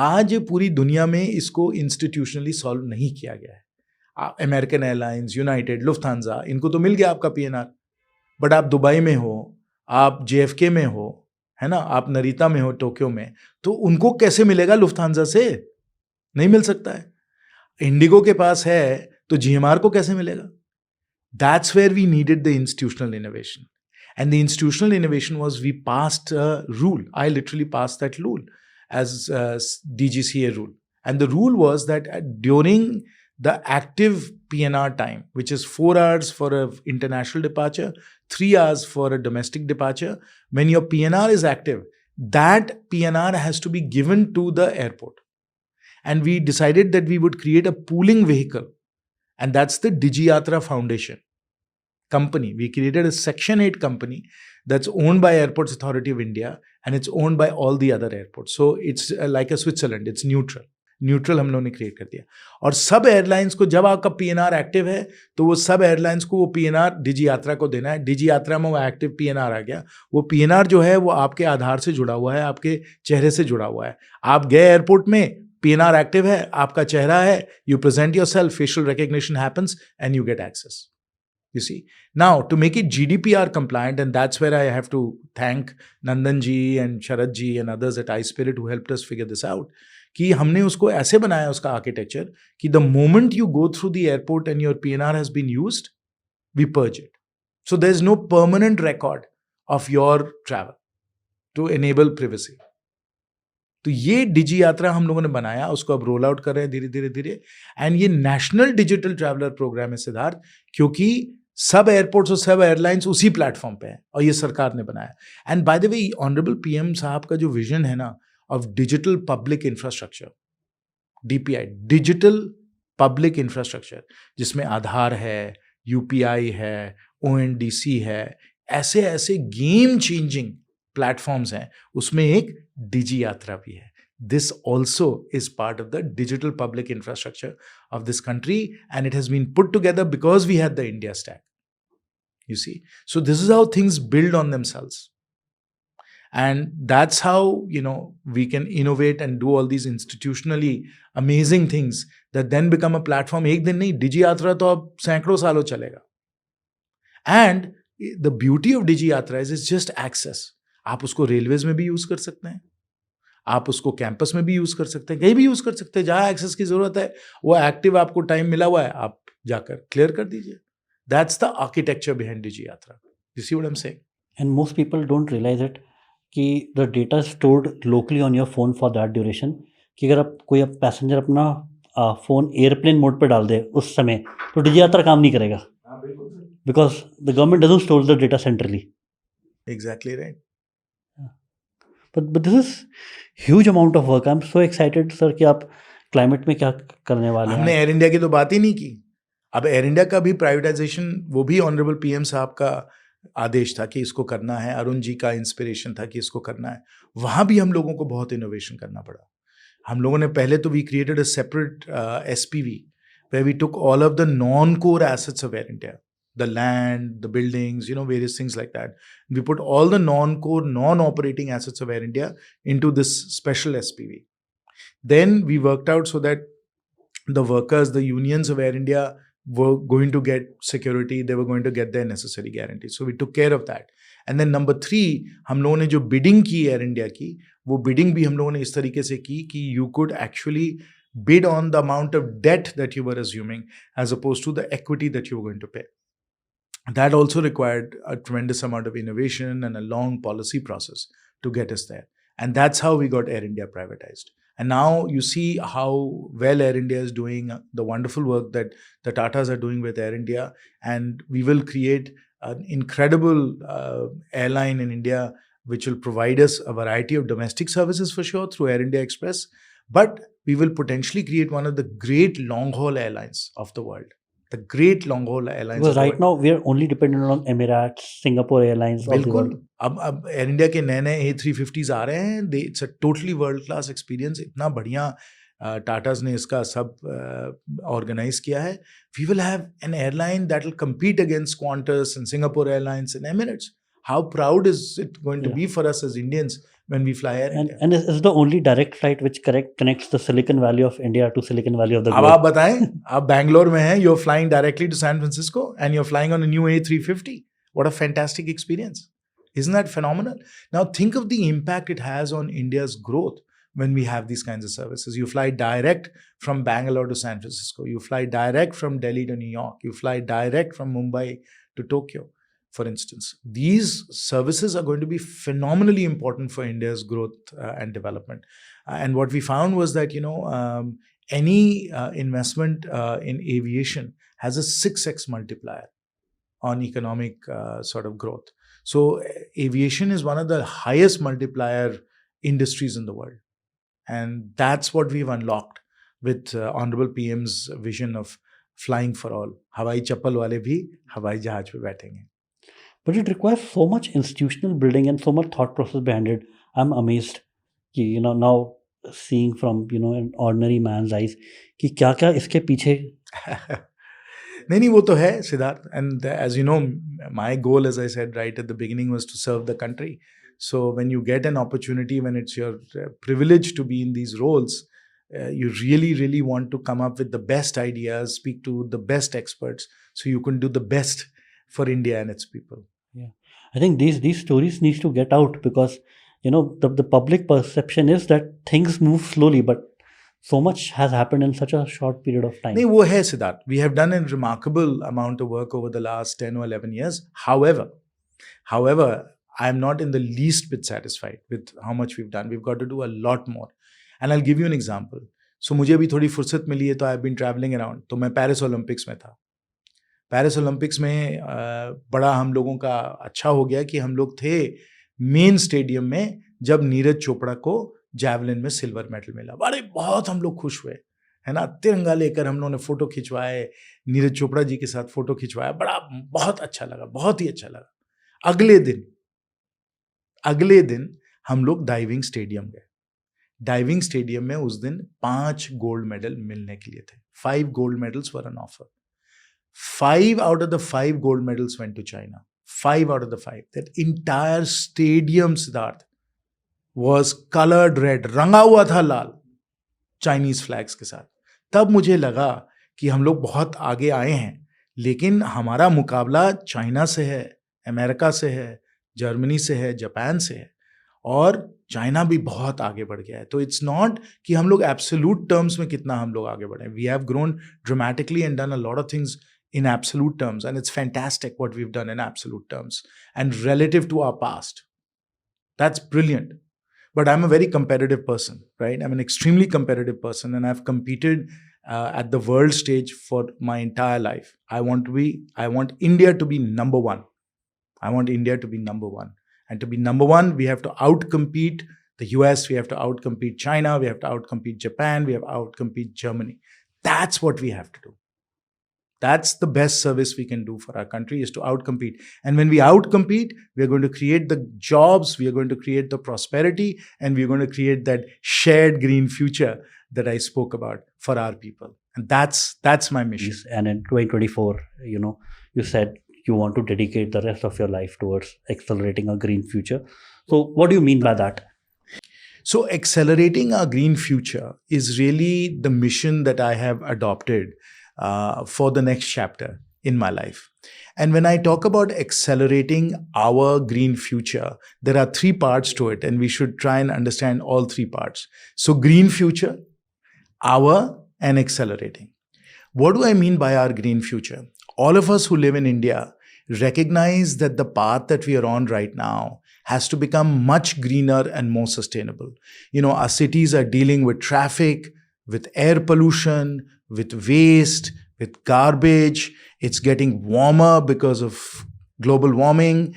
S2: आज पूरी दुनिया में इसको इंस्टीट्यूशनली सॉल्व नहीं किया गया है। अमेरिकन एयरलाइंस, यूनाइटेड, लुफ्थांसा, इनको तो मिल गया आपका PNR, बट आप दुबई में हो, आप JFK में हो, है ना, आप नरीता में हो, टोक्यो में, तो उनको कैसे मिलेगा लुफ्थांसा से? नहीं मिल सकता है। इंडिगो के पास है तो GMR को कैसे मिलेगा? That's where we needed the institutional innovation. And the institutional innovation was we passed a rule. I literally passed that rule as DGCA rule. And the rule was that during the active PNR time, which is 4 hours for an international departure, 3 hours for a domestic departure, when your PNR is active, that PNR has to be given to the airport. And we decided that we would create a pooling vehicle. And that's the Digi Yatra Foundation company. We created a Section 8 company that's owned by Airports Authority of India, and it's owned by all the other airports. So it's like a Switzerland, it's neutral. Neutral हम लोगों ने create कर दिया। और सब airlines को जब आपका PNR एक्टिव है तो वो सब एयरलाइंस को वो PNR डिजी यात्रा को देना है। डिजी यात्रा में वो एक्टिव PNR आ गया। वो PNR जो है वो आपके आधार से जुड़ा हुआ है, आपके चेहरे से जुड़ा हुआ है। आप गए एयरपोर्ट में, PNR एक्टिव है, आपका चेहरा है, you present yourself, facial recognition happens and you get access. You see, now to make it GDPR compliant, and that's where I have to thank Nandan ji and Sharad ji and others at iSpirit who helped us figure this out. कि हमने उसको ऐसे बनाया उसका architecture कि the moment you go through the airport and your PNR has been used, we purge it. So there is no permanent record of your travel to enable privacy. तो ये डिजी यात्रा हम लोगों ने बनाया, उसको अब रोल आउट कर रहे हैं धीरे धीरे धीरे. एंड ये नेशनल डिजिटल ट्रैवलर प्रोग्राम है सिद्धार्थ, क्योंकि सब एयरपोर्ट्स और सब एयरलाइंस उसी प्लेटफॉर्म पे हैं और ये सरकार ने बनाया. And by the way, honourable PM साहब का जो विजन है ना of digital public infrastructure, DPI, digital public infrastructure, जिसमें आधार है, UPI है, ONDC है, ऐसे ऐसे गेम चेंजिंग प्लेटफॉर्म्स हैं, उसमें एक डिजी यात्रा भी है. This also is part of the digital public infrastructure of this country, and it has been put together because we had the India stack. You see? So this is how things build on themselves. And that's how, we can innovate and do all these institutionally amazing things that then become a platform. एक दिन नहीं, Digi Yatra तो अब सैकड़ों सालों चलेगा. And the beauty of Digi Yatra is it's just access. आप उसको रेलवेज में भी यूज कर सकते हैं, आप उसको कैंपस में भी यूज कर सकते हैं, कहीं भी यूज कर सकते हैं. जहां एक्सेस की जरूरत है वो एक्टिव आपको टाइम मिला हुआ है, आप जाकर क्लियर कर दीजिए. दैट्स द आर्किटेक्चर बिहाइंड डिजी यात्रा. You see what I am saying?
S1: And most people don't realize it कि the data is stored locally on your phone for that duration. कि अगर आप कोई पैसेंजर अपना फ़ोन एयरप्लेन मोड पे डाल दे उस समय, तो डिजी यात्रा काम नहीं करेगा, because the government doesn't store the data centrally.
S2: Exactly right.
S1: but this is huge amount of work. I'm so excited sir कि आप क्लाइमेट में क्या करने वाले हैं.
S2: हमने एयर इंडिया की तो बात ही नहीं की. अब एयर इंडिया का भी प्राइवेटाइजेशन, वो भी ऑनरेबल पीएम साहब का आदेश था कि इसको करना है, अरुण जी का इंस्पिरेशन था कि इसको करना है. वहाँ भी हम लोगों को बहुत इनोवेशन करना पड़ा. हम लोगों ने पहले तो we created a separate SPV where we took all of the non-core assets of Air India, the land, the buildings, various things like that. We put all the non-core, non-operating assets of Air India into this special SPV. Then we worked out so that the workers, the unions of Air India were going to get security, they were going to get their necessary guarantees. So we took care of that. And then number 3, हम लोगों ने जो bidding की Air India की, वो bidding भी हम लोगों ने इस तरीके से की कि you could actually bid on the amount of debt that you were assuming as opposed to the equity that you were going to pay. That also required a tremendous amount of innovation and a long policy process to get us there. And that's how we got Air India privatized. And now you see how well Air India is doing, the wonderful work that the Tatas are doing with Air India. And we will create an incredible airline in India which will provide us a variety of domestic services for sure through Air India Express. But we will potentially create one of the great long-haul airlines of the world. The great long-haul airlines.
S1: Because right now we are only dependent on Emirates, Singapore Airlines.
S2: बिल्कुल. अब air India के नए A350s आ रहे हैं. It's a totally world class experience. इतना बढ़िया टाटाज ने इसका सब ऑर्गेनाइज किया है. We will have an airline that will compete against Qantas and Singapore Airlines and Emirates. How proud is it going to be for us as Indians when we fly Air India?
S1: And it's the only direct flight which connects the Silicon Valley of India to Silicon Valley of the globe.
S2: अब आप बताएं, आप बैंगलोर में हैं, you're flying directly to San Francisco and you're flying on a new A350. What a fantastic experience. Isn't that phenomenal? Now think of the impact it has on India's growth when we have these kinds of services. You fly direct from Bangalore to San Francisco. You fly direct from Delhi to New York. You fly direct from Mumbai to Tokyo, for instance. These services are going to be phenomenally important for India's growth and development. And what we found was that, any investment in aviation has a 6x multiplier on economic sort of growth. So aviation is one of the highest multiplier industries in the world. And that's what we've unlocked with Honorable PM's vision of flying for all. हवाई चप्पल वाले भी हवाई जहाज पे बैठेंगे.
S1: But it requires so much institutional building and so much thought process behind it. I'm amazed कि now seeing from an ordinary man's eyes कि क्या इसके पीछे.
S2: नहीं वो तो है Siddharth. And as you know, my goal, as I said right at the beginning, was to serve the country. So when you get an opportunity, when it's your privilege to be in these roles, you really want to come up with the best ideas, speak to the best experts, so you can do the best for India and its people.
S1: Yeah, I think these stories need to get out because the public perception is that things move slowly, but so much has happened in such a short period of time.
S2: नहीं वो है Siddharth. We have done a remarkable amount of work over the last 10 or 11 years. However, I am not in the least bit satisfied with how much we've done. We've got to do a lot more. And I'll give you an example. So मुझे अभी थोड़ी फुर्सत मिली है, तो I've been traveling around. तो मैं Paris Olympics में था. पेरिस ओलंपिक्स में बड़ा हम लोगों का अच्छा हो गया कि हम लोग थे मेन स्टेडियम में जब नीरज चोपड़ा को जैवलिन में सिल्वर मेडल मिला. बड़े बहुत हम लोग खुश हुए, है ना. तिरंगा लेकर हम लोगों ने फोटो खिंचवाए, नीरज चोपड़ा जी के साथ फोटो खिंचवाया. बहुत अच्छा लगा, बहुत ही अच्छा लगा. अगले दिन हम लोग डाइविंग स्टेडियम गए. डाइविंग स्टेडियम में उस दिन 5 गोल्ड मेडल मिलने के लिए थे. 5 gold medals were on offer. 5 out of the 5 gold medals went to China. 5 out of the 5. That entire stadium, Siddharth, was colored red, रंगा हुआ था लाल चाइनीज फ्लैग्स के साथ. तब मुझे लगा कि हम लोग बहुत आगे आए हैं, लेकिन हमारा मुकाबला चाइना से है, अमेरिका से है, जर्मनी से है, जापान से है, और चाइना भी बहुत आगे बढ़ गया है. तो इट्स नॉट कि हम लोग एब्सोल्यूट टर्म्स में कितना हम लोग आगे बढ़े. We have grown dramatically and done a lot of things in absolute terms, and it's fantastic what we've done in absolute terms and relative to our past. That's brilliant. But I'm a very competitive person, right? I'm an extremely competitive person, and I've competed at the world stage for my entire life. I want India to be number one. I want India to be number one. And to be number one, we have to outcompete the US, we have to outcompete China, we have to outcompete Japan, we have to outcompete Germany. That's what we have to do. That's the best service we can do for our country, is to outcompete. And when we outcompete, we are going to create the jobs, we are going to create the prosperity, and we are going to create that shared green future that I spoke about for our people. And that's my mission.
S1: And in 2024, you said you want to dedicate the rest of your life towards accelerating a green future. So what do you mean by that?
S2: So accelerating our green future is really the mission that I have adopted for the next chapter in my life. And when I talk about accelerating our green future, there are three parts to it, and we should try and understand all three parts. So green future, our, and accelerating. What do I mean by our green future? All of us who live in India recognize that the path that we are on right now has to become much greener and more sustainable. Our cities are dealing with traffic, with air pollution, with waste, with garbage. It's getting warmer because of global warming.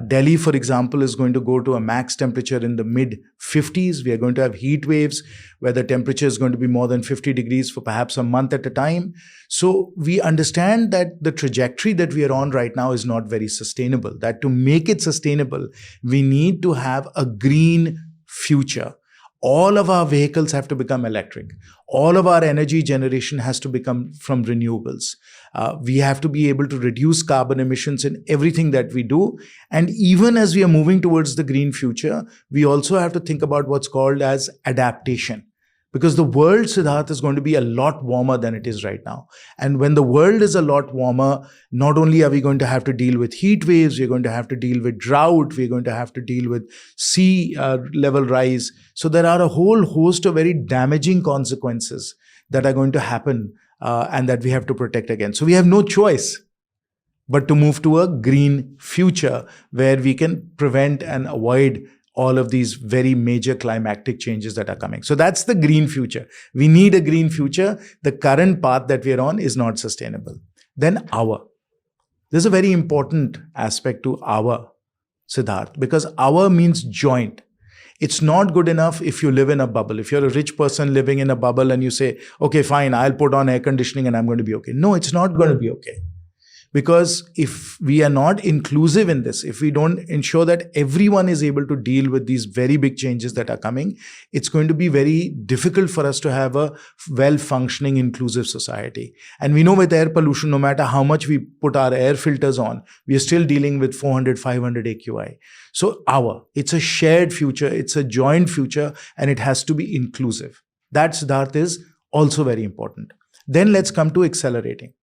S2: Delhi, for example, is going to go to a max temperature in the mid 50s. We are going to have heat waves where the temperature is going to be more than 50 degrees for perhaps a month at a time. So we understand that the trajectory that we are on right now is not very sustainable. That to make it sustainable, we need to have a green future. All of our vehicles have to become electric. All of our energy generation has to become from renewables. We have to be able to reduce carbon emissions in everything that we do. And even as we are moving towards the green future, we also have to think about what's called as adaptation. Because the world, Siddharth, is going to be a lot warmer than it is right now. And when the world is a lot warmer, not only are we going to have to deal with heat waves, we're going to have to deal with drought, we're going to have to deal with sea level rise. So there are a whole host of very damaging consequences that are going to happen and that we have to protect against. So we have no choice but to move to a green future where we can prevent and avoid all of these very major climatic changes that are coming. So that's the green future. We need a green future. The current path that we are on is not sustainable. Then our. There's a very important aspect to our, Siddharth, because our means joint. It's not good enough if you live in a bubble. If you're a rich person living in a bubble and you say, okay, fine, I'll put on air conditioning and I'm going to be okay. No, it's not going to be okay. Because if we are not inclusive in this, if we don't ensure that everyone is able to deal with these very big changes that are coming, it's going to be very difficult for us to have a well-functioning, inclusive society. And we know with air pollution, no matter how much we put our air filters on, we are still dealing with 400, 500 AQI. So it's a shared future, it's a joint future, and it has to be inclusive. That, Siddharth, is also very important. Then let's come to accelerating.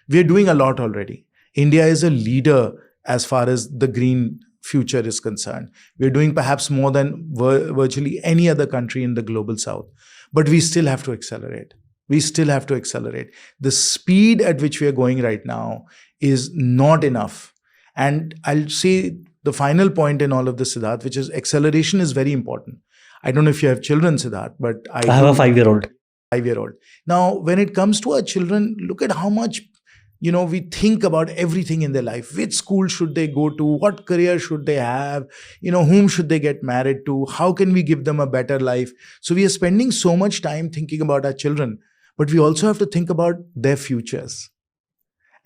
S2: We are doing a lot already. India is a leader as far as the green future is concerned. We are doing perhaps more than virtually any other country in the global south. But we still have to accelerate. We still have to accelerate. The speed at which we are going right now is not enough. And I'll say the final point in all of this, Siddharth, which is acceleration is very important. I don't know if you have children, Siddharth, but I
S1: have a 5-year-old.
S2: 5-year-old. Now, when it comes to our children, look at how much we think about everything in their life. Which school should they go to? What career should they have? Whom should they get married to? How can we give them a better life? So we are spending so much time thinking about our children, but we also have to think about their futures.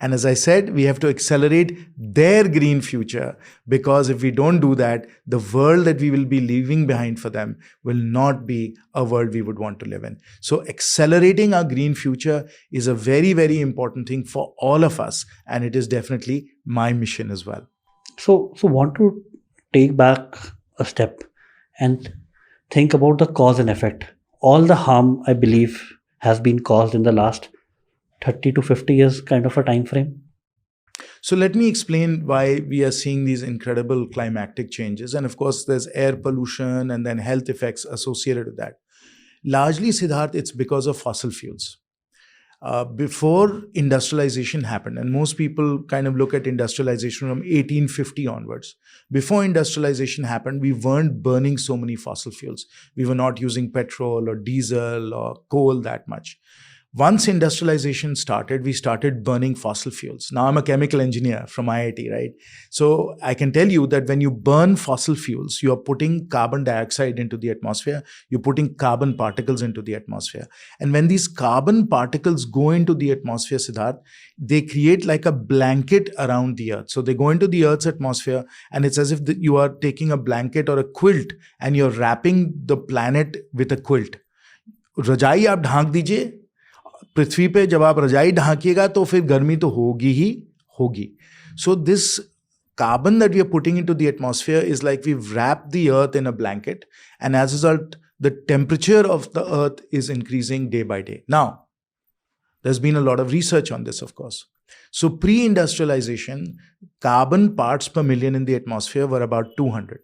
S2: And as I said, we have to accelerate their green future, because if we don't do that, the world that we will be leaving behind for them will not be a world we would want to live in. So accelerating our green future is a very, very important thing for all of us. And it is definitely my mission as well.
S1: So want to take back a step and think about the cause and effect. All the harm, I believe, has been caused in the last 30 to 50 years kind of a time frame.
S2: So let me explain why we are seeing these incredible climatic changes. And of course, there's air pollution and then health effects associated with that. Largely, Siddharth, it's because of fossil fuels. Before industrialization happened, and most people kind of look at industrialization from 1850 onwards. Before industrialization happened, we weren't burning so many fossil fuels. We were not using petrol or diesel or coal that much. Once industrialization started, we started burning fossil fuels. Now I'm a chemical engineer from IIT, right? So I can tell you that when you burn fossil fuels, you are putting carbon dioxide into the atmosphere, you're putting carbon particles into the atmosphere. And when these carbon particles go into the atmosphere, Siddharth, they create like a blanket around the earth. So they go into the earth's atmosphere, and it's as if you are taking a blanket or a quilt and you're wrapping the planet with a quilt. रजाई आप ढांक दीजिए, पृथ्वी पे जब आप रजाई ढांकिएगा तो फिर गर्मी तो होगी ही होगी. So this carbon that we are putting into the atmosphere is like we've wrapped the earth in a blanket, and as a result, the temperature of the earth is increasing day by day. Now, there's been a lot of research on this, of course. So pre-industrialization, carbon parts per million in the atmosphere were about 200.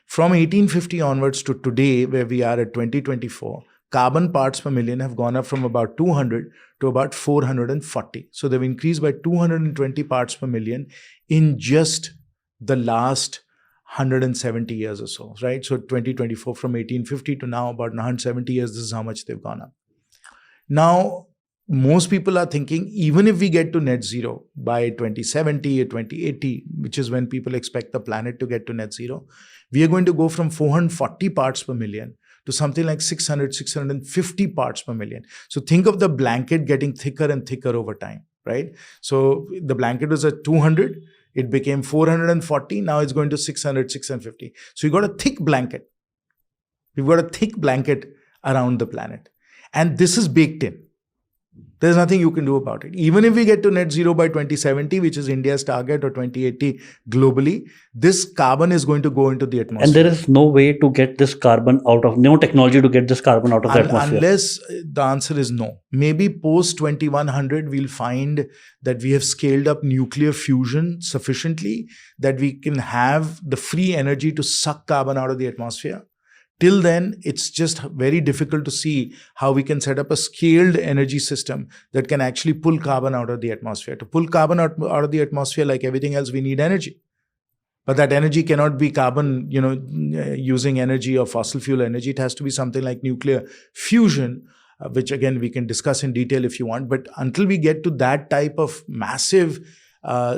S2: From 1850 onwards to today, where we are at 2024, carbon parts per million have gone up from about 200 to about 440. So they've increased by 220 parts per million in just the last 170 years or so, right? So 2024, from 1850 to now, about 170 years, this is how much they've gone up. Now, most people are thinking, even if we get to net zero by 2070 or 2080, which is when people expect the planet to get to net zero, we are going to go from 440 parts per million to something like 600, 650 parts per million. So think of the blanket getting thicker and thicker over time, right? So the blanket was at 200, it became 440, now it's going to 600, 650. So you got a thick blanket. We've got a thick blanket around the planet. And this is baked in. There's nothing you can do about it. Even if we get to net zero by 2070, which is India's target, or 2080 globally, this carbon is going to go into the atmosphere.
S1: And there is no way to get this carbon out of, no technology to get this carbon out of the atmosphere.
S2: Unless the answer is no. Maybe post 2100, we'll find that we have scaled up nuclear fusion sufficiently that we can have the free energy to suck carbon out of the atmosphere. Till then, it's just very difficult to see how we can set up a scaled energy system that can actually pull carbon out of the atmosphere. To pull carbon out of the atmosphere, like everything else, we need energy. But that energy cannot be carbon, using energy or fossil fuel energy. It has to be something like nuclear fusion, which again, we can discuss in detail if you want. But until we get to that type of massive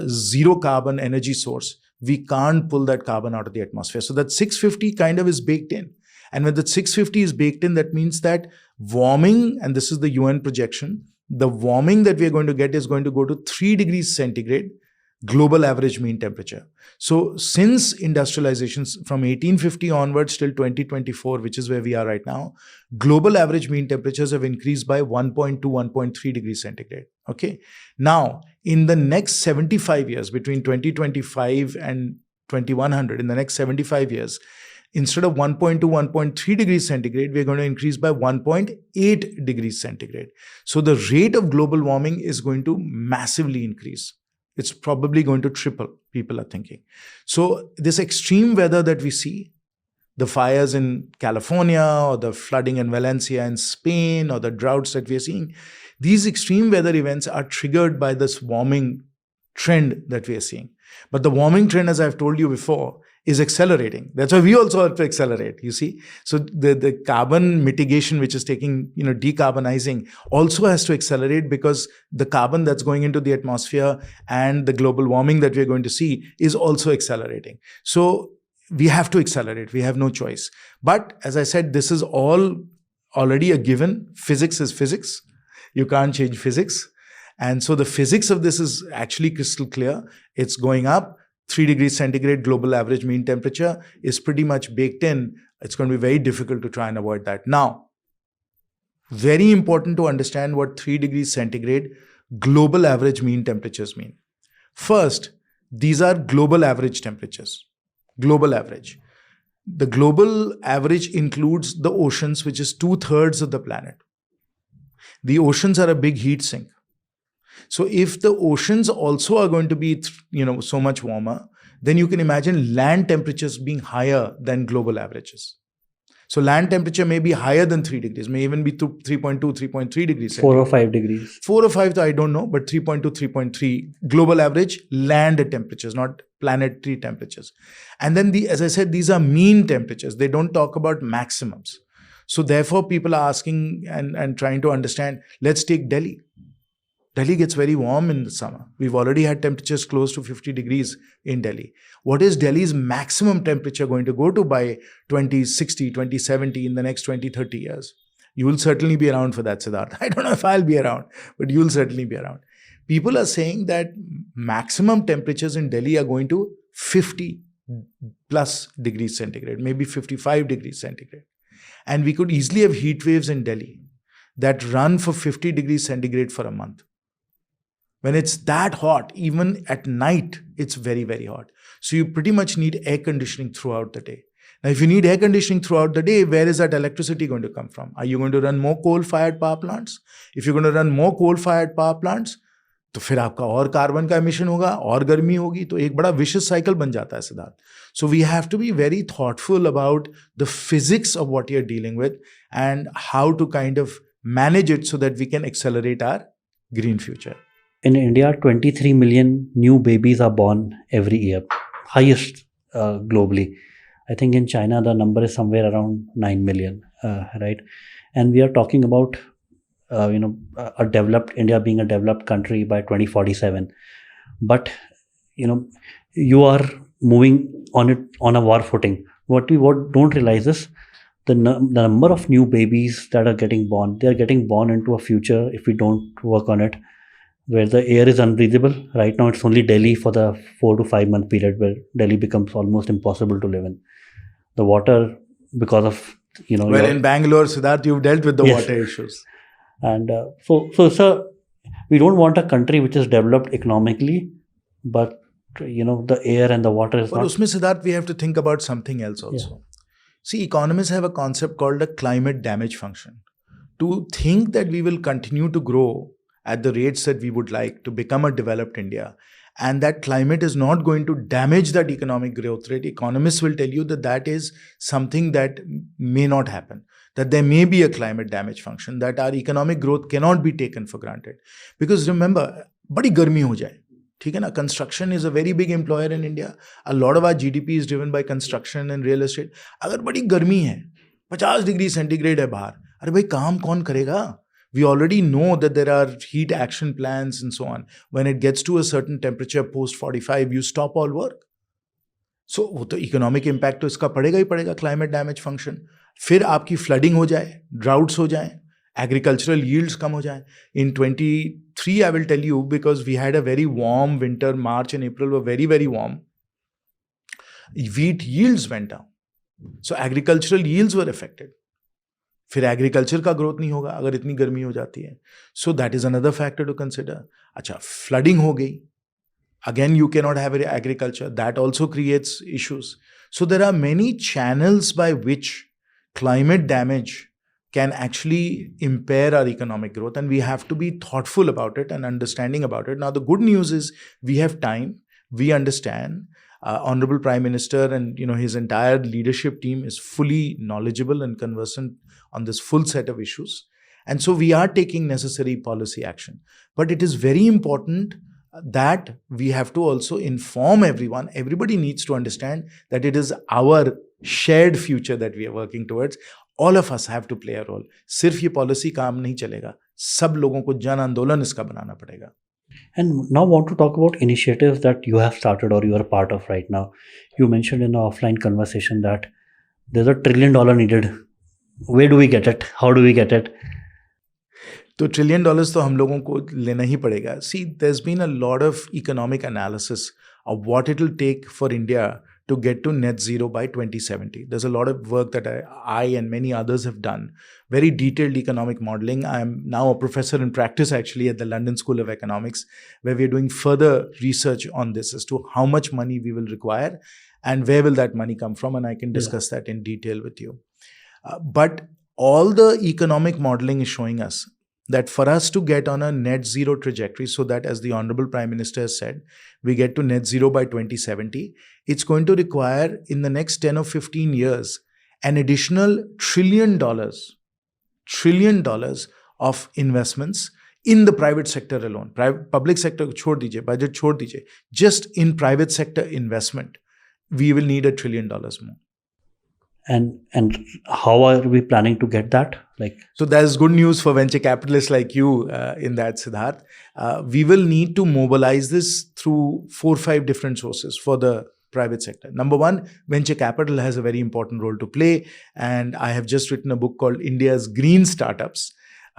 S2: zero carbon energy source, we can't pull that carbon out of the atmosphere. So that 650 kind of is baked in. And when the 650 is baked in, that means that warming, and this is the UN projection, the warming that we are going to get is going to go to 3 degrees centigrade, global average mean temperature. So since industrialization from 1850 onwards till 2024, which is where we are right now, global average mean temperatures have increased by 1.2, 1.3 degrees centigrade. Okay. Now, in the next 75 years, between 2025 and 2100, in the next 75 years, instead of 1.2, 1.3 degrees centigrade, we're going to increase by 1.8 degrees centigrade. So the rate of global warming is going to massively increase. It's probably going to triple, people are thinking. So this extreme weather that we see, the fires in California or the flooding in Valencia in Spain or the droughts that we are seeing, these extreme weather events are triggered by this warming trend that we are seeing. But the warming trend, as I've told you before, is accelerating. That's why we also have to accelerate, you see. So the carbon mitigation, which is taking, decarbonizing, also has to accelerate, because the carbon that's going into the atmosphere and the global warming that we're going to see is also accelerating. So we have to accelerate. We have no choice. But as I said, this is all already a given. Physics is physics. You can't change physics. And so the physics of this is actually crystal clear. It's going up. 3 degrees centigrade global average mean temperature is pretty much baked in. It's going to be very difficult to try and avoid that. Now, very important to understand what 3 degrees centigrade global average mean temperatures mean. First, these are global average temperatures. Global average. the global average includes the oceans, which is 2/3 of the planet. The oceans are a big heat sink. So if the oceans also are going to be, so much warmer, then you can imagine land temperatures being higher than global averages. So land temperature may be higher than 3 degrees, may even be 3.2, 3.3 degrees.
S1: 4 or 5 degrees.
S2: 4 or 5, I don't know, but 3.2, 3.3 global average land temperatures, not planetary temperatures. And then, as I said, these are mean temperatures. They don't talk about maximums. So therefore, people are asking and trying to understand, let's take Delhi. Delhi gets very warm in the summer. We've already had temperatures close to 50 degrees in Delhi. What is Delhi's maximum temperature going to go to by 2060, 2070, in the next 20, 30 years? You will certainly be around for that, Siddharth. I don't know if I'll be around, but you'll certainly be around. People are saying that maximum temperatures in Delhi are going to 50 plus degrees centigrade, maybe 55 degrees centigrade. And we could easily have heat waves in Delhi that run for 50 degrees centigrade for a month. When it's that hot, even at night, it's very, very hot. So you pretty much need air conditioning throughout the day. Now, if you need air conditioning throughout the day, where is that electricity going to come from? Are you going to run more coal-fired power plants? If you're going to run more coal-fired power plants, तो फिर आपका और carbon का emission होगा और गर्मी होगी, तो एक बड़ा विशियस साइकिल बन जाता है Siddharth. So we have to be very thoughtful about the physics of what you're dealing with and how to kind of manage it so that we can accelerate our green future.
S1: In India, 23 million new babies are born every year, highest globally. I think in China, the number is somewhere around 9 million, right? And we are talking about, India being a developed country by 2047. But, you are moving on a war footing. What don't realize is the number of new babies that are getting born. They are getting born into a future, if we don't work on it, where the air is unbreathable. Right now, it's only Delhi for the 4 to 5 month period where Delhi becomes almost impossible to live in. The water, because of,
S2: Well, in Bangalore, Siddharth, you've dealt with the water issues.
S1: And so we don't want a country which is developed economically, but, the air and the water is not.
S2: But usme, Siddharth, we have to think about something else also. Yeah. See, economists have a concept called a climate damage function. To think that we will continue to grow at the rates that we would like to become a developed India, and that climate is not going to damage that economic growth rate, economists will tell you that that is something that may not happen, that there may be a climate damage function, that our economic growth cannot be taken for granted. Because remember, badi garmi ho jaye. ठीक है ना, construction is a very big employer in India. A lot of our GDP is driven by construction and real estate. अगर बड़ी गर्मी है, 50 degree centigrade है बाहर, अरे भाई काम कौन करेगा? We already know that there are heat action plans and so on. When it gets to a certain temperature post 45, you stop all work. So वो तो economic impact तो इसका पड़ेगा ही पड़ेगा, climate damage function. फिर आपकी flooding हो जाए, droughts हो जाए, agricultural yields कम हो जाए. In 23, I will tell you, because we had a very warm winter, March and April were very, very warm. Wheat yields went down. So agricultural yields were affected. फिर agriculture का growth नहीं होगा अगर इतनी गर्मी हो जाती है. So that is another factor to consider. अच्छा, फ्लडिंग हो गई, again you can not have agriculture, that also creates issues. So there are many channels by which climate damage can actually impair our economic growth, and we have to be thoughtful about it and understanding about it. Now, the good news is we have time, we understand. Honorable Prime Minister and his entire leadership team is fully knowledgeable and conversant on this full set of issues, and so we are taking necessary policy action. But it is very important that we have to also inform everyone. Everybody needs to understand that it is our shared future that we are working towards. All of us have to play a role. सिर्फ ये policy काम नहीं चलेगा, सब लोगों को जन आंदोलन इसका बनाना पड़ेगा.
S1: And now want to talk about initiatives that you have started or you are part of right now. You mentioned in our offline conversation that there's $1 trillion needed. Where do we get it? How do we get it?
S2: तो $1 trillion तो हम लोगों को लेना ही पड़ेगा. See, there's been a lot of economic analysis of what it will take for India to get to net zero by 2070. There's a lot of work that I and many others have done, very detailed economic modeling. I'm now a professor in practice actually at the London School of Economics, where we're doing further research on this as to how much money we will require and where will that money come from. And I can discuss that in detail with you. But all the economic modeling is showing us that for us to get on a net zero trajectory, so that, as the Honorable Prime Minister has said, we get to net zero by 2070, it's going to require in the next 10 or 15 years an additional $1 trillion of investments in the private sector alone. Public sector chhod dijiye, budget chhod dijiye. Just in private sector investment, we will need $1 trillion more.
S1: And how are we planning to get that?
S2: So there's good news for venture capitalists like you in that, Siddharth. We will need to mobilize this through 4 or 5 different sources for the private sector. Number one, venture capital has a very important role to play. And I have just written a book called India's Green Startups,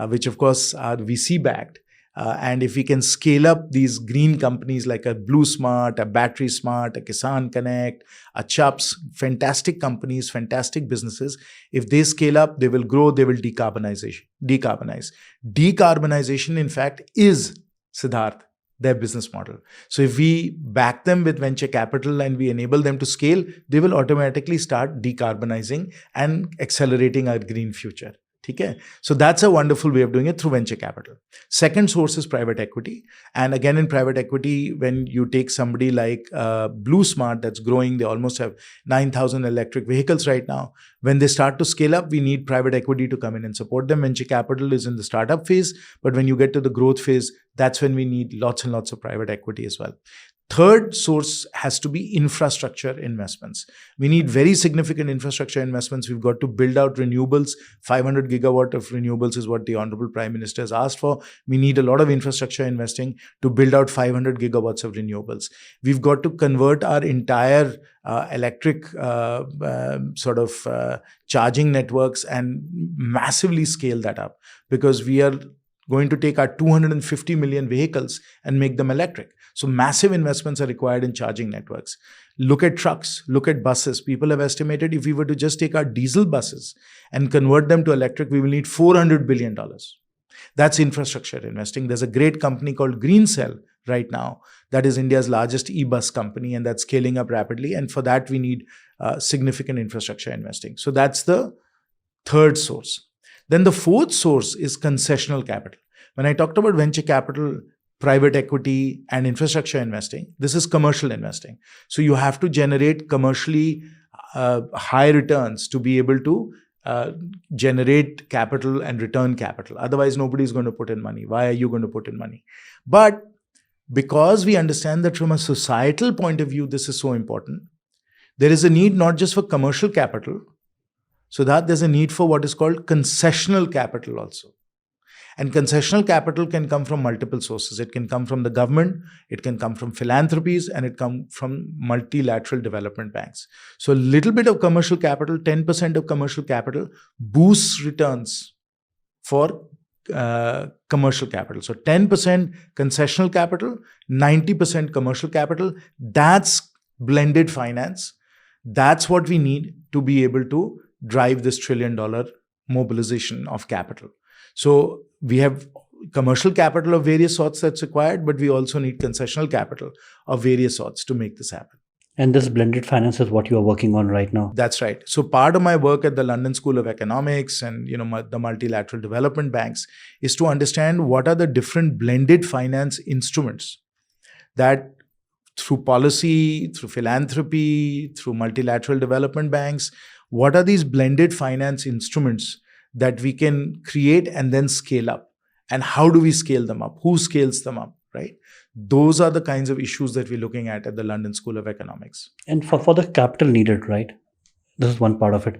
S2: which of course are VC backed. And if we can scale up these green companies like a Blue Smart, a Battery Smart, a Kisan Connect, a Chups, fantastic companies, fantastic businesses. If they scale up, they will grow, they will decarbonize. Decarbonization, in fact, is, Siddharth, their business model. So if we back them with venture capital and we enable them to scale, they will automatically start decarbonizing and accelerating our green future. Okay? So that's a wonderful way of doing it through venture capital. Second source is private equity. And again, in private equity, when you take somebody like Blue Smart that's growing, they almost have 9,000 electric vehicles right now. When they start to scale up, we need private equity to come in and support them. Venture capital is in the startup phase, but when you get to the growth phase, that's when we need lots and lots of private equity as well. Third source has to be infrastructure investments. We need very significant infrastructure investments. We've got to build out renewables. 500 gigawatt of renewables is what the Honorable Prime Minister has asked for. We need a lot of infrastructure investing to build out 500 gigawatts of renewables. We've got to convert our entire electric charging networks and massively scale that up, because we are going to take our 250 million vehicles and make them electric. So massive investments are required in charging networks. Look at trucks, look at buses. People have estimated if we were to just take our diesel buses and convert them to electric, we will need $400 billion. That's infrastructure investing. There's a great company called GreenCell right now that is India's largest e-bus company, and that's scaling up rapidly. And for that, we need significant infrastructure investing. So that's the third source. Then the fourth source is concessional capital. When I talked about venture capital, private equity, and infrastructure investing, this is commercial investing. So you have to generate commercially high returns to be able to generate capital and return capital. Otherwise, nobody's going to put in money. Why are you going to put in money? But because we understand that from a societal point of view, this is so important, there is a need not just for commercial capital, so that there's a need for what is called concessional capital also. And concessional capital can come from multiple sources. It can come from the government, it can come from philanthropies, and it can come from multilateral development banks. So a little bit of commercial capital, 10% of commercial capital boosts returns for commercial capital. So 10% concessional capital, 90% commercial capital. That's blended finance. That's what we need to be able to drive this $1 trillion mobilization of capital. So we have commercial capital of various sorts that's required, but we also need concessional capital of various sorts to make this happen.
S1: And this blended finance is what you are working on right now.
S2: That's right. So part of my work at the London School of Economics and the multilateral development banks is to understand what are the different blended finance instruments that through policy, through philanthropy, through multilateral development banks, what are these blended finance instruments that we can create and then scale up? And how do we scale them up? Who scales them up, right? Those are the kinds of issues that we're looking at the London School of Economics.
S1: And for the capital needed, right? This is one part of it.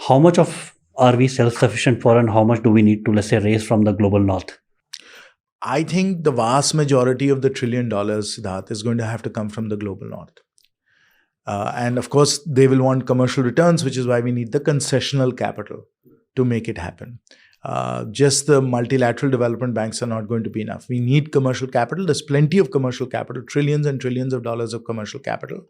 S1: How much of are we self-sufficient for, and how much do we need to, let's say, raise from the global north?
S2: I think the vast majority of the $1 trillion, Siddharth, is going to have to come from the global north. And of course, they will want commercial returns, which is why we need the concessional capital to make it happen. Just the multilateral development banks are not going to be enough. We need commercial capital. There's plenty of commercial capital, trillions and trillions of dollars of commercial capital.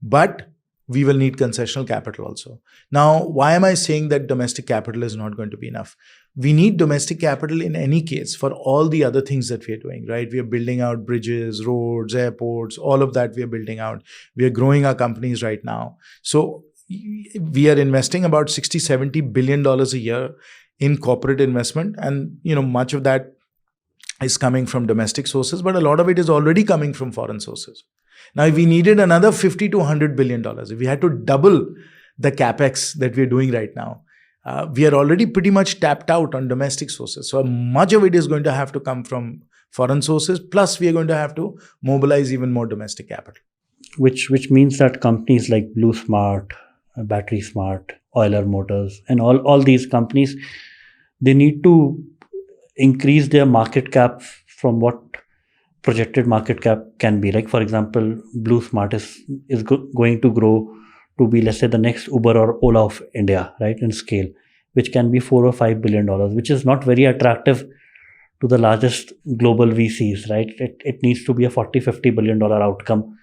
S2: But we will need concessional capital also. Now, why am I saying that domestic capital is not going to be enough? We need domestic capital in any case for all the other things that we are doing, right? We are building out bridges, roads, airports, all of that we are building out. We are growing our companies right now. So we are investing about 60, 70 billion dollars a year in corporate investment. And, much of that is coming from domestic sources, but a lot of it is already coming from foreign sources. Now, if we needed another 50 to 100 billion dollars, if we had to double the capex that we're doing right now, we are already pretty much tapped out on domestic sources. So much of it is going to have to come from foreign sources. Plus, we are going to have to mobilize even more domestic capital.
S1: Which means that companies like Blue Smart, Battery Smart, Euler Motors, and all these companies, they need to increase their market cap from what projected market cap can be. Like, for example, Blue Smart is going to grow to be, let's say, the next Uber or Ola of India, right, in scale, which can be $4 or $5 billion, which is not very attractive to the largest global VCs, right? It needs to be a $40-50 billion outcome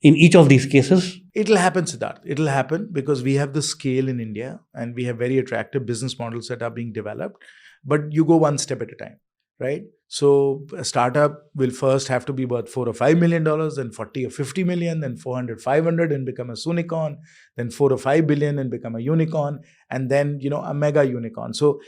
S1: in each of these cases.
S2: It'll happen, Siddharth. It'll happen because we have the scale in India and we have very attractive business models that are being developed. But you go one step at a time, right? So a startup will first have to be worth $4 or $5 million, then 40 or 50 million, then 400, 500 and become a unicorn, then 4 or 5 billion and become a unicorn, and then, a mega unicorn. So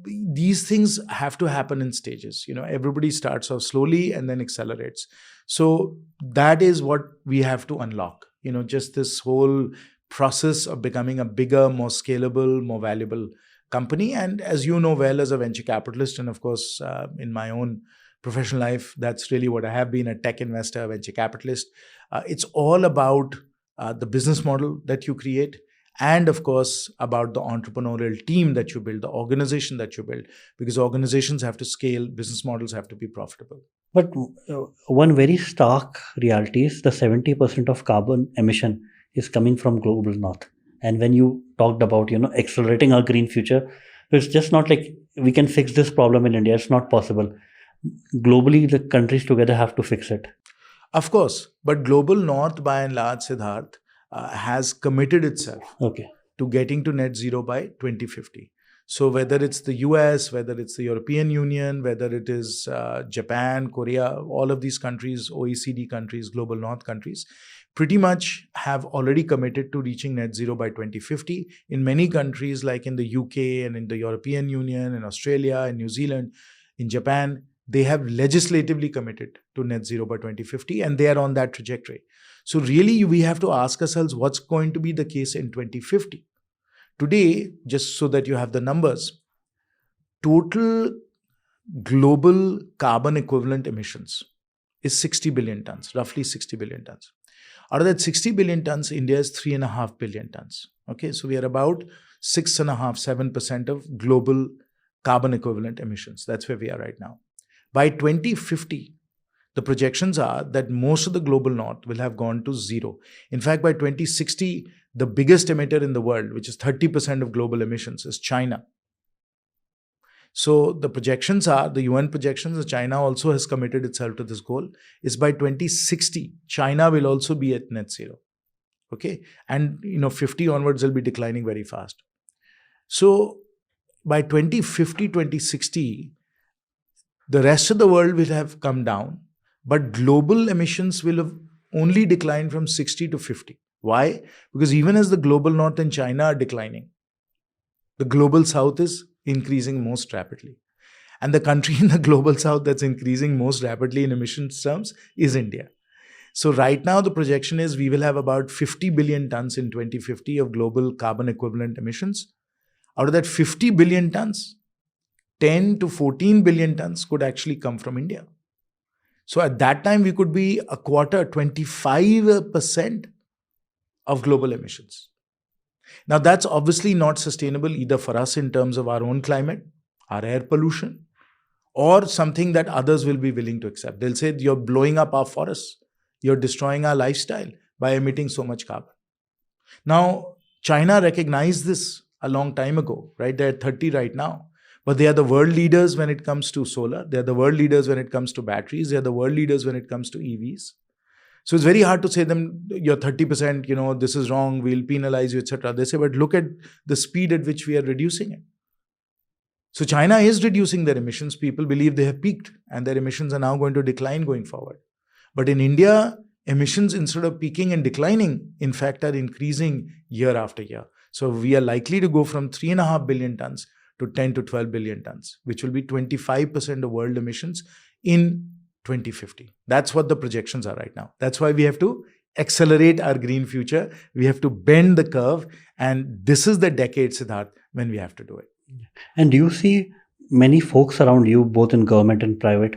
S2: these things have to happen in stages. Everybody starts off slowly and then accelerates. So that is what we have to unlock, just this whole process of becoming a bigger, more scalable, more valuable company. And as you know well, as a venture capitalist, and of course, in my own professional life, that's really what I have been, a tech investor, a venture capitalist. It's all about the business model that you create, and of course, about the entrepreneurial team that you build, the organization that you build, because organizations have to scale, business models have to be profitable.
S1: But one very stark reality is the 70% of carbon emission is coming from global north. And when you talked about, accelerating our green future, it's just not like we can fix this problem in India. It's not possible. Globally, the countries together have to fix it.
S2: Of course. But global north, by and large, Siddharth, has committed itself to getting to net zero by 2050. So whether it's the US, whether it's the European Union, whether it is Japan, Korea, all of these countries, OECD countries, global north countries, pretty much have already committed to reaching net zero by 2050. In many countries, like in the UK and in the European Union, in Australia, in New Zealand, in Japan, they have legislatively committed to net zero by 2050, and they are on that trajectory. So really, we have to ask ourselves what's going to be the case in 2050. Today, just so that you have the numbers, total global carbon equivalent emissions is 60 billion tons, roughly 60 billion tons. Out of that 60 billion tons, India is 3.5 billion tons. Okay, so we are about 6.5-7% of global carbon equivalent emissions. That's where we are right now. By 2050, the projections are that most of the global north will have gone to zero. In fact, by 2060, the biggest emitter in the world, which is 30% of global emissions, is China. So the projections are, the UN projections, China also has committed itself to this goal, is by 2060, China will also be at net zero. Okay. And, 50 onwards, will be declining very fast. So by 2050, 2060, the rest of the world will have come down, but global emissions will have only declined from 60 to 50. Why? Because even as the global north and China are declining, the global south is increasing most rapidly. And the country in the global south that's increasing most rapidly in emissions terms is India. So right now, the projection is we will have about 50 billion tons in 2050 of global carbon equivalent emissions. Out of that 50 billion tons, 10 to 14 billion tons could actually come from India. So at that time, we could be a quarter, 25% of global emissions. Now, that's obviously not sustainable either for us in terms of our own climate, our air pollution, or something that others will be willing to accept. They'll say, you're blowing up our forests. You're destroying our lifestyle by emitting so much carbon. Now, China recognized this a long time ago, right? They're at 30 right now. But they are the world leaders when it comes to solar. They're the world leaders when it comes to batteries. They're the world leaders when it comes to EVs. So it's very hard to say them, you're 30%, this is wrong, we'll penalize you, etc. They say, but look at the speed at which we are reducing it. So China is reducing their emissions. People believe they have peaked and their emissions are now going to decline going forward. But in India, emissions, instead of peaking and declining, in fact, are increasing year after year. So we are likely to go from 3.5 billion tons to 10 to 12 billion tons, which will be 25% of world emissions in 2050. That's what the projections are right now. That's why we have to accelerate our green future. We have to bend the curve. And this is the decade, Siddharth, when we have to do it.
S1: And do you see many folks around you, both in government and private,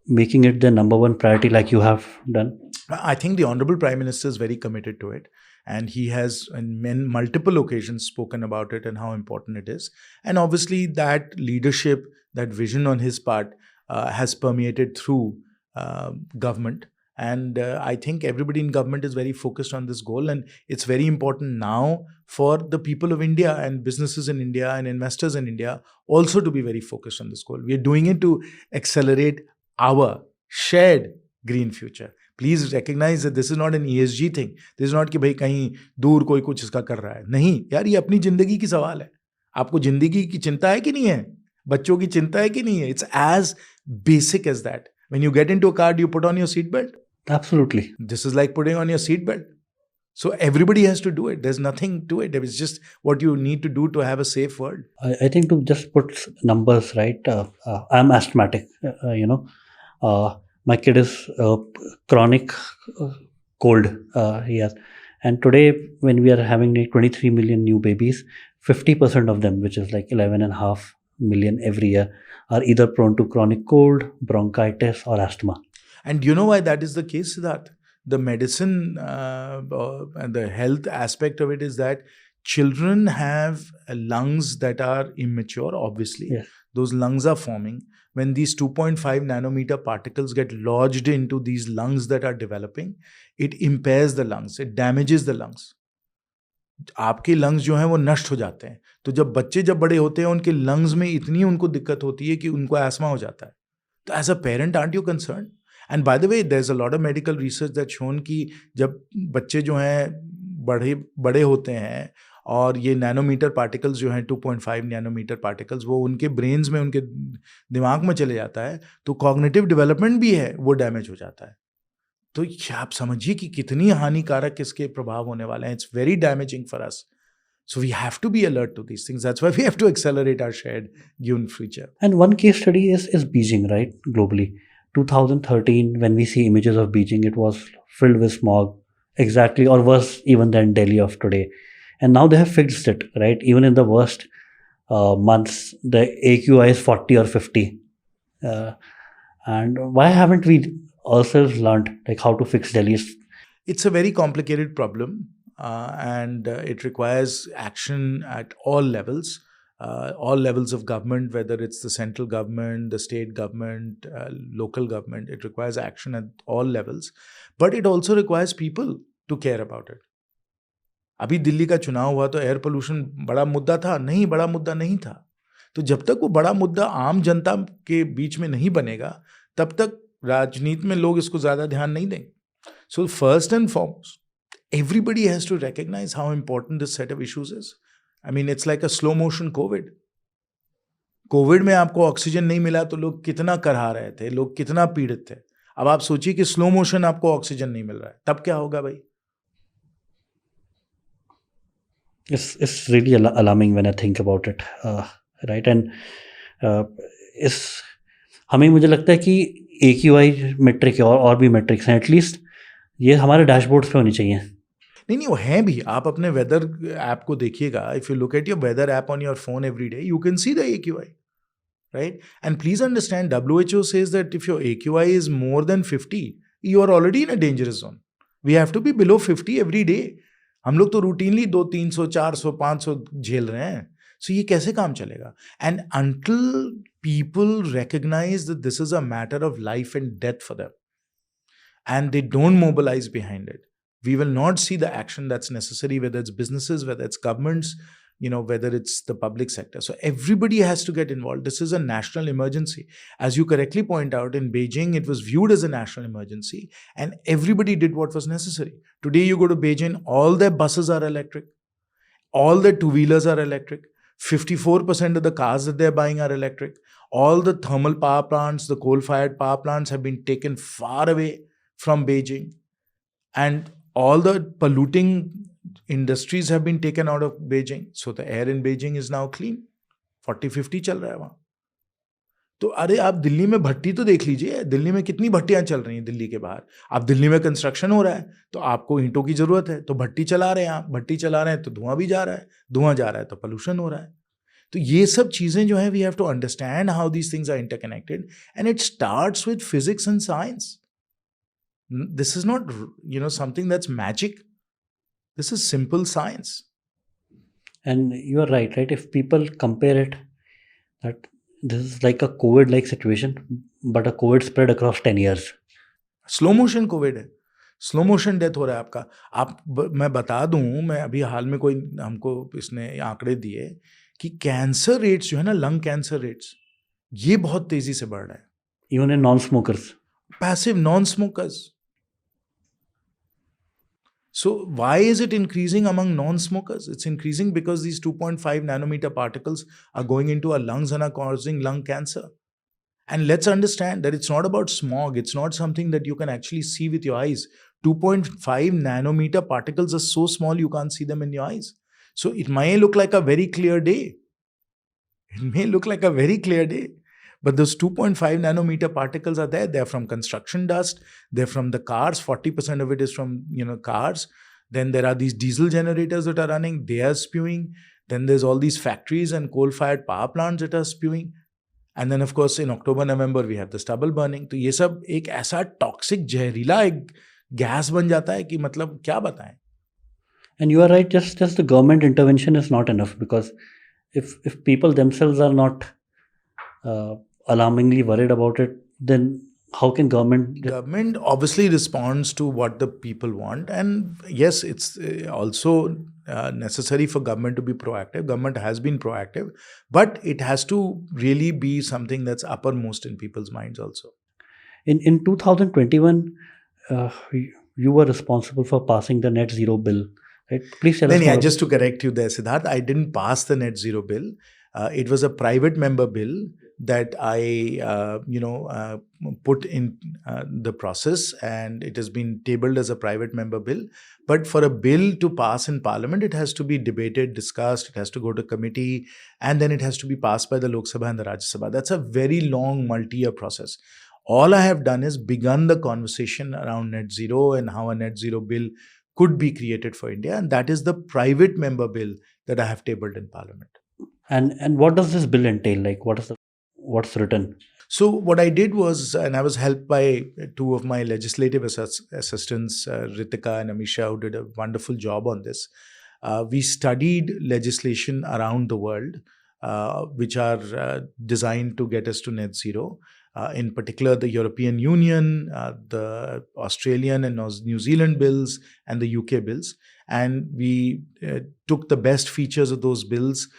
S1: making it their number one priority like you have done?
S2: I think the Honorable Prime Minister is very committed to it. And he has, on multiple occasions, spoken about it and how important it is. And obviously, that leadership, that vision on his part has permeated through government. And I think everybody in government is very focused on this goal. And it's very important now for the people of India and businesses in India and investors in India also to be very focused on this goal. We are doing it to accelerate our shared green future. Please recognize that this is not an ESG thing. This is not कि भाई कहीं दूर कोई कुछ इसका कर रहा है. नहीं यार, ये अपनी जिंदगी की सवाल है. आपको जिंदगी की चिंता है कि नहीं है? बच्चों की चिंता है कि नहीं है? It's as basic as that. When you get into a car, do you put on your seatbelt?
S1: Absolutely.
S2: This is like putting on your seatbelt. So everybody has to do it. There's nothing to it. It's just what you need to do to have a safe world.
S1: I think to just put numbers right, I'm asthmatic, my kid is chronic cold, yes. And today, when we are having like 23 million new babies, 50% of them, which is like 11.5 million every year, are either prone to chronic cold, bronchitis, or asthma.
S2: And you know why that is the case, Siddharth? The medicine and the health aspect of it is that children have lungs that are immature, obviously.
S1: Yes.
S2: Those lungs are forming. When these 2.5 nanometer particles get lodged into these lungs that are developing, it impairs the lungs, it damages the lungs. आपके lungs जो हैं वो नष्ट हो जाते हैं. तो जब बच्चे जब बड़े होते हैं उनके लंग्स में इतनी उनको दिक्कत होती है कि उनको एस्मा हो जाता है. तो as a parent aren't you concerned? And by the way there is a lot of medical research that shown कि जब बच्चे जो हैं बड़े होते हैं और ये नैनोमीटर पार्टिकल्स जो हैं 2.5 नैनोमीटर पार्टिकल्स वो उनके ब्रेन्स में, उनके दिमाग में चले जाता है, तो कॉग्निटिव डेवलपमेंट भी है वो डैमेज हो जाता है. तो आप समझिए कि कितनी हानिकारक इसके प्रभाव होने वाले हैं. It's very damaging for us. So we have to be alert to these things. That's why we have to accelerate our shared green future.
S1: And one case study is Beijing, right? Globally. 2013, when we see images of Beijing, it was filled with smog, exactly, or worse even than Delhi of today. And now they have fixed it, right? Even in the worst months, the AQI is 40 or 50. And why haven't we ourselves learned like how to fix Delhi?
S2: It's a very complicated problem. And it requires action at all levels of government, whether it's the central government, the state government, local government. It requires action at all levels. But it also requires people to care about it. अभी दिल्ली का चुनाव हुआ तो air pollution बड़ा मुद्दा था? नहीं, बड़ा मुद्दा नहीं था. तो जब तक वो बड़ा मुद्दा आम जनता के बीच में नहीं बनेगा, तब तक राजनीति में लोग इसको ज़्यादा ध्यान नहीं देंगे. So first and foremost, everybody has to recognize how important this set of issues is. I mean, it's like a slow motion COVID. Covid में आपको ऑक्सीजन नहीं मिला तो लोग कितना करहा रहे थे, लोग कितना पीड़ित थे. अब आप सोचिए कि स्लो मोशन आपको ऑक्सीजन नहीं मिल रहा है, तब क्या होगा भाई?
S1: It's really alarming when I think about it, right? And हमें मुझे लगता है कि AQI मेट्रिक और भी मेट्रिक्स हैं, एटलीस्ट ये हमारे डैशबोर्ड्स पे होनी चाहिए.
S2: नहीं वो हैं भी. आप अपने वेदर ऐप को देखिएगा. If you look at your weather app on your phone every day, you can see the AQI, right? And please understand, WHO says that if your AQI is more than 50, you are already in a dangerous zone. We have to be below 50 every day. हम लोग तो routinely 200, 300, 400, 500 झेल रहे हैं. So ये कैसे काम चलेगा? And until people recognize that this is a matter of life and death for them, and they don't mobilize behind it, we will not see the action that's necessary, whether it's businesses, whether it's governments, whether it's the public sector. So everybody has to get involved. This is a national emergency. As you correctly point out, in Beijing, it was viewed as a national emergency and everybody did what was necessary. Today, you go to Beijing, all their buses are electric. All their two-wheelers are electric. 54% of the cars that they're buying are electric. All the thermal power plants, the coal-fired power plants have been taken far away from Beijing. And all the polluting industries have been taken out of Beijing. So the air in Beijing is now clean. 40-50 चल रहा है वहाँ. तो अरे आप दिल्ली में भट्टी तो देख लीजिए, दिल्ली में कितनी भट्टियां चल रही हैं दिल्ली के बाहर. आप दिल्ली में कंस्ट्रक्शन हो रहा है तो आपको ईंटों की जरूरत है, तो भट्टी चला रहे हैं आप, भट्टी चला रहे हैं तो धुआं भी जा रहा है, धुआं जा रहा है तो पोल्यूशन हो रहा है. तो ये सब चीजें जो है, we have to understand how these things are interconnected and it starts with physics and science. This is not, something that's magic. This is simple science.
S1: And you are right? If people compare it, that this is like a COVID-like situation, but a COVID spread across 10 years.
S2: Slow motion COVID है, slow motion death हो रहा है आपका. मैं बता दूं, मैं अभी हाल में कोई हमको इसने आंकड़े दिए कि कैंसर रेट्स जो है ना, लंग कैंसर रेट्स, ये बहुत तेजी से बढ़ रहा है.
S1: Even in non-smokers.
S2: Passive non-smokers. So why is it increasing among non-smokers? It's increasing because these 2.5 nanometer particles are going into our lungs and are causing lung cancer. And let's understand that it's not about smog. It's not something that you can actually see with your eyes. 2.5 nanometer particles are so small you can't see them in your eyes. So it may look like a very clear day. It may look like a very clear day. But those 2.5 nanometer particles are there. They're from construction dust. They're from the cars. 40% of it is from, cars. Then there are these diesel generators that are running. They are spewing. Then there's all these factories and coal-fired power plants that are spewing. And then, of course, in October, November, we have the stubble burning. तो ये सब एक ऐसा toxic, जहरीला एक gas बन जाता है कि मतलब क्या बताएं.
S1: And you are right. Just the government intervention is not enough, because if people themselves are not alarmingly worried about it, then how can government?
S2: Government obviously responds to what the people want, and yes, it's also necessary for government to be proactive. Government has been proactive, but it has to really be something that's uppermost in people's minds also.
S1: In 2021, you were responsible for passing the net zero bill, right? Please tell us more.
S2: Just to correct you there, Siddharth, I didn't pass the net zero bill. It was a private member bill that I, put in the process, and it has been tabled as a private member bill. But for a bill to pass in Parliament, it has to be debated, discussed, it has to go to committee, and then it has to be passed by the Lok Sabha and the Rajya Sabha. That's a very long multi-year process. All I have done is begun the conversation around net zero and how a net zero bill could be created for India, and that is the private member bill that I have tabled in Parliament.
S1: And what does this bill entail? Like, what's written?
S2: So what I did was, and I was helped by two of my legislative assistants, Ritika and Amisha, who did a wonderful job on this. We studied legislation around the world, which are designed to get us to net zero. In particular, the European Union, the Australian and New Zealand bills, and the UK bills. And we took the best features of those bills.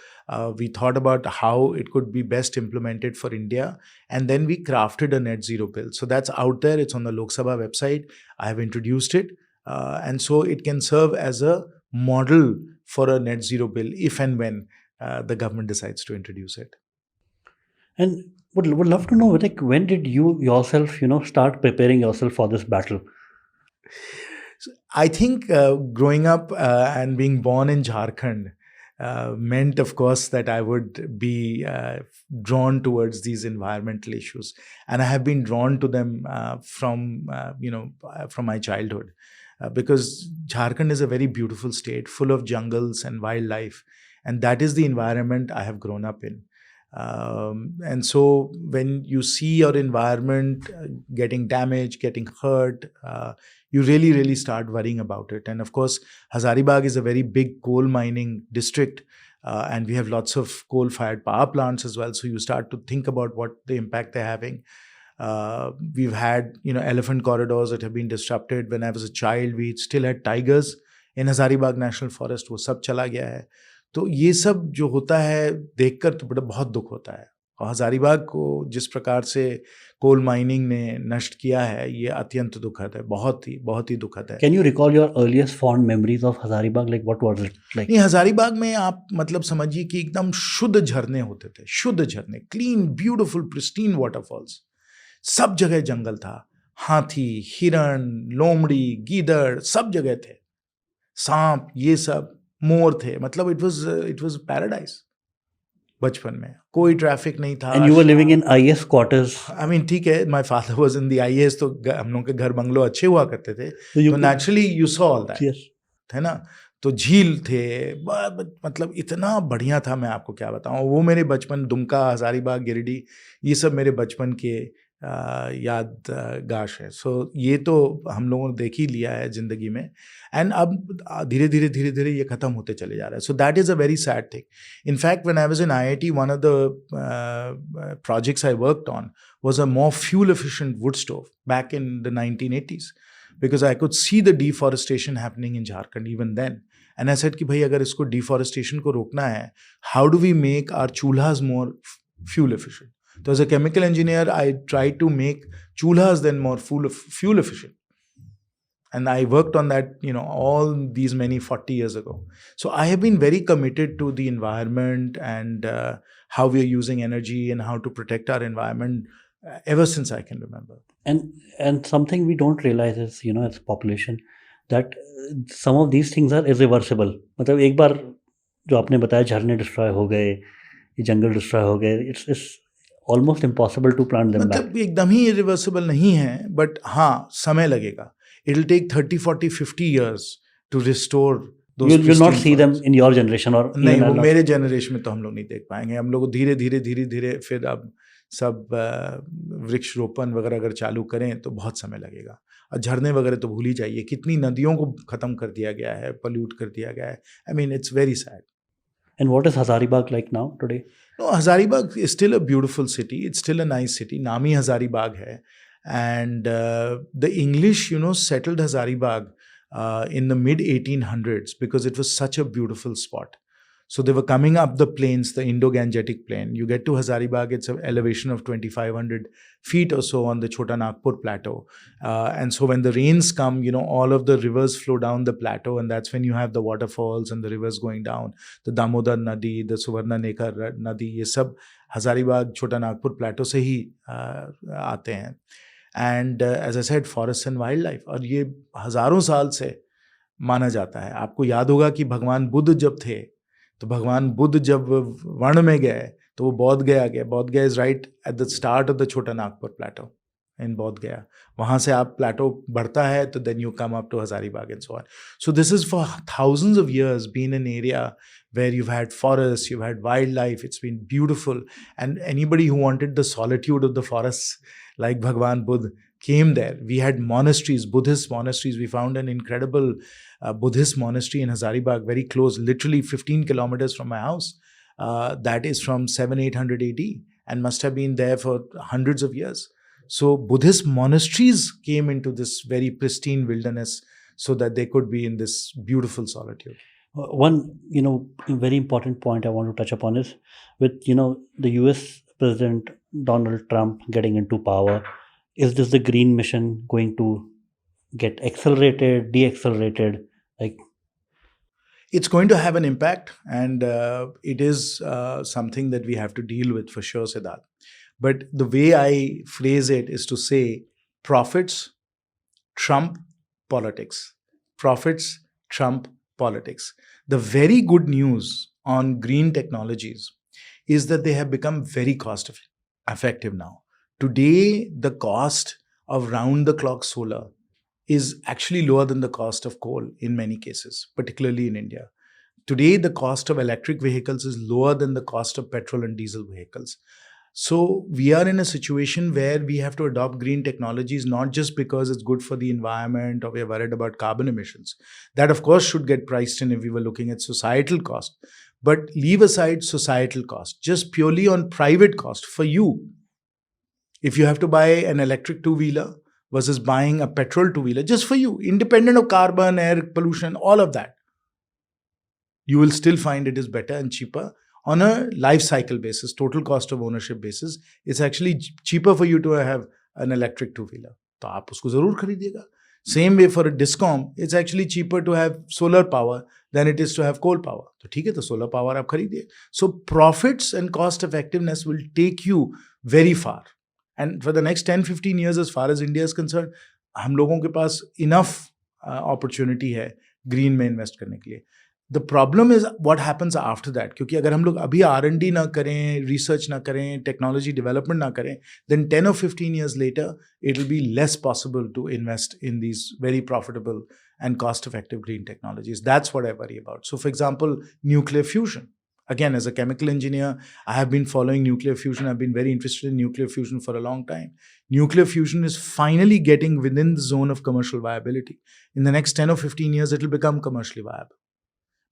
S2: We thought about how it could be best implemented for India, and then we crafted a net zero bill. So that's out there. It's on the Lok Sabha website. I have introduced it. And so it can serve as a model for a net zero bill if and when the government decides to introduce it.
S1: And would love to know, like, when did you yourself, start preparing yourself for this battle?
S2: I think growing up and being born in Jharkhand meant, of course, that I would be drawn towards these environmental issues, and I have been drawn to them from my childhood, because Jharkhand is a very beautiful state, full of jungles and wildlife, and that is the environment I have grown up in. And so when you see your environment getting damaged, getting hurt, you really, really start worrying about it. And of course, Hazaribagh is a very big coal mining district, and we have lots of coal-fired power plants as well. So you start to think about what the impact they're having. We've had, elephant corridors that have been disrupted. When I was a child, we still had tigers in Hazaribagh National Forest. वो सब चला गया है. तो ये सब जो होता है देखकर तो बड़ा बहुत दुख होता है। और हजारीबाग को जिस प्रकार से कोल माइनिंग ने नष्ट किया है, ये अत्यंत दुखद है, बहुत ही दुखद है।
S1: Can you recall your earliest fond memories of Hazaribagh? Like what was it like?
S2: नहीं, हजारीबाग में आप मतलब समझिए कि एकदम शुद्ध झरने होते थे, शुद्ध झरने, क्लीन ब्यूटीफुल प्रिस्टीन वाटरफॉल्स, सब जगह जंगल था, हाथी, हिरण, लोमड़ी, गीदड़ सब जगह थे, सांप, ये सब, मोर थे, मतलब इट वाज पैराडाइज। बचपन में कोई ट्रैफिक नहीं था।
S1: And you were living in IS quarters.
S2: I mean ठीक है, my father was in the IAS, तो हम लोग के घर बंगलो अच्छे हुआ करते थे, तो naturally you saw all that, है ना। तो झील थे, मतलब इतना बढ़िया था, मैं आपको क्या बताऊं। वो मेरे बचपन, दुमका, हजारीबाग, गिरिडीह, ये सब मेरे बचपन के यादगाश है। सो ये तो हम लोगों ने देख ही लिया है ज़िंदगी में, एंड अब धीरे धीरे ये ख़त्म होते चले जा रहा है। So that is a very sad thing. In fact when I was in IIT, one of the projects I worked on was a more fuel efficient wood stove back in the 1980s, because I could see the deforestation happening in Jharkhand even then. And I said कि भाई अगर इसको deforestation को रोकना है, how do we make our chulhas more fuel efficient? So as a chemical engineer, I tried to make chulhas then more fuel efficient. And I worked on that, all these many 40 years ago. So I have been very committed to the environment and how we are using energy and how to protect our environment ever since I can remember.
S1: And something we don't realize is, as population, that some of these things are irreversible. मतलब एक बार जो आपने बताया झरने destroy हो गए, ये जंगल destroy हो गए, it's almost impossible to plant them back.
S2: मतलब एकदम ही इरिवर्सिबल नहीं है, बट हाँ, समय लगेगा। It will take 30, 40, 50 years to restore those.
S1: You'll not see them in your generation or
S2: नहीं, वो मेरे जनरेशन में तो हम लोग नहीं देख पाएंगे। हम लोग धीरे धीरे फिर अब सब वृक्ष रोपण वगैरह अगर चालू करें तो बहुत समय लगेगा। और झरने वगैरह तो भूल ही जाइए, कितनी नदियों को ख़त्म कर दिया गया है, पोल्यूट कर दिया गया है। I mean, it's very sad.
S1: And what is Hazaribagh like now today?
S2: No, Hazaribagh is still a beautiful city. It's still a nice city. नाम ही हजारीबाग है. And the English, settled Hazaribagh in the mid 1800s because it was such a beautiful spot. So they were coming up the plains, the Indo-Gangetic plain. You get to Hazaribagh, it's an elevation of 2,500 feet or so on the Chota Nagpur plateau. And so when the rains come, all of the rivers flow down the plateau, and that's when you have the waterfalls and the rivers going down. The Damodar Nadi, the Suvarnanekar Nadi, ये सब Hazaribagh, Chota Nagpur plateau से ही आते हैं. And as I said, forests and wildlife. और ये हज़ारों साल से माना जाता है. आपको याद होगा कि भगवान बुद्ध जब थे, तो भगवान बुद्ध जब वर्ण में गए तो वो बोध गया गए. बोध गया is right at the start of the छोटा नागपुर प्लेटो इन बोध गया. वहाँ से आप प्लेटो बढ़ता है तो then you come up to Hazaribagh and so on. So this is for thousands of years been an area where you've had forests, you've had wildlife, it's been beautiful. And anybody who wanted the solitude of the forests, like Bhagwan Buddha, came there. We had monasteries, Buddhist monasteries. We found an incredible Buddhist monastery in Hazaribagh, very close, literally 15 kilometers from my house. That is from 700-800 AD and must have been there for hundreds of years. So Buddhist monasteries came into this very pristine wilderness so that they could be in this beautiful solitude.
S1: One, very important point I want to touch upon is with, the US President Donald Trump getting into power. Is this the green mission going to get accelerated, deaccelerated?
S2: It's going to have an impact, and it is something that we have to deal with for sure, Siddharth. But the way I phrase it is to say profits trump politics. Profits trump politics. The very good news on green technologies is that they have become very cost effective now. Today, the cost of round-the-clock solar is actually lower than the cost of coal in many cases, particularly in India. Today, the cost of electric vehicles is lower than the cost of petrol and diesel vehicles. So we are in a situation where we have to adopt green technologies, not just because it's good for the environment or we're worried about carbon emissions. That, of course, should get priced in if we were looking at societal cost. But leave aside societal cost, just purely on private cost for you. If you have to buy an electric two-wheeler versus buying a petrol two-wheeler, just for you, independent of carbon, air pollution, all of that. you will still find it is better and cheaper on a life cycle basis, total cost of ownership basis. It's actually cheaper for you to have an electric two-wheeler. तो आप उसको जरूर खरीदिएगा. Same way for a discom, it's actually cheaper to have solar power than it is to have coal power. तो ठीक है, तो solar power आप खरीदिए. So profits and cost effectiveness will take you very far. And for the next 10-15 years, as far as India is concerned, हम लोगों के पास enough opportunity है green में invest करने के लिए. The problem is what happens after that. क्योंकि अगर हम लोग अभी R&D ना करें, research ना करें, technology development ना करें, then 10 or 15 years later, it will be less possible to invest in these very profitable and cost-effective green technologies. That's what I worry about. So, for example, nuclear fusion. Again, as a chemical engineer, I have been following nuclear fusion. I've been very interested in nuclear fusion for a long time. Nuclear fusion is finally getting within the zone of commercial viability. In the next 10 or 15 years, it will become commercially viable.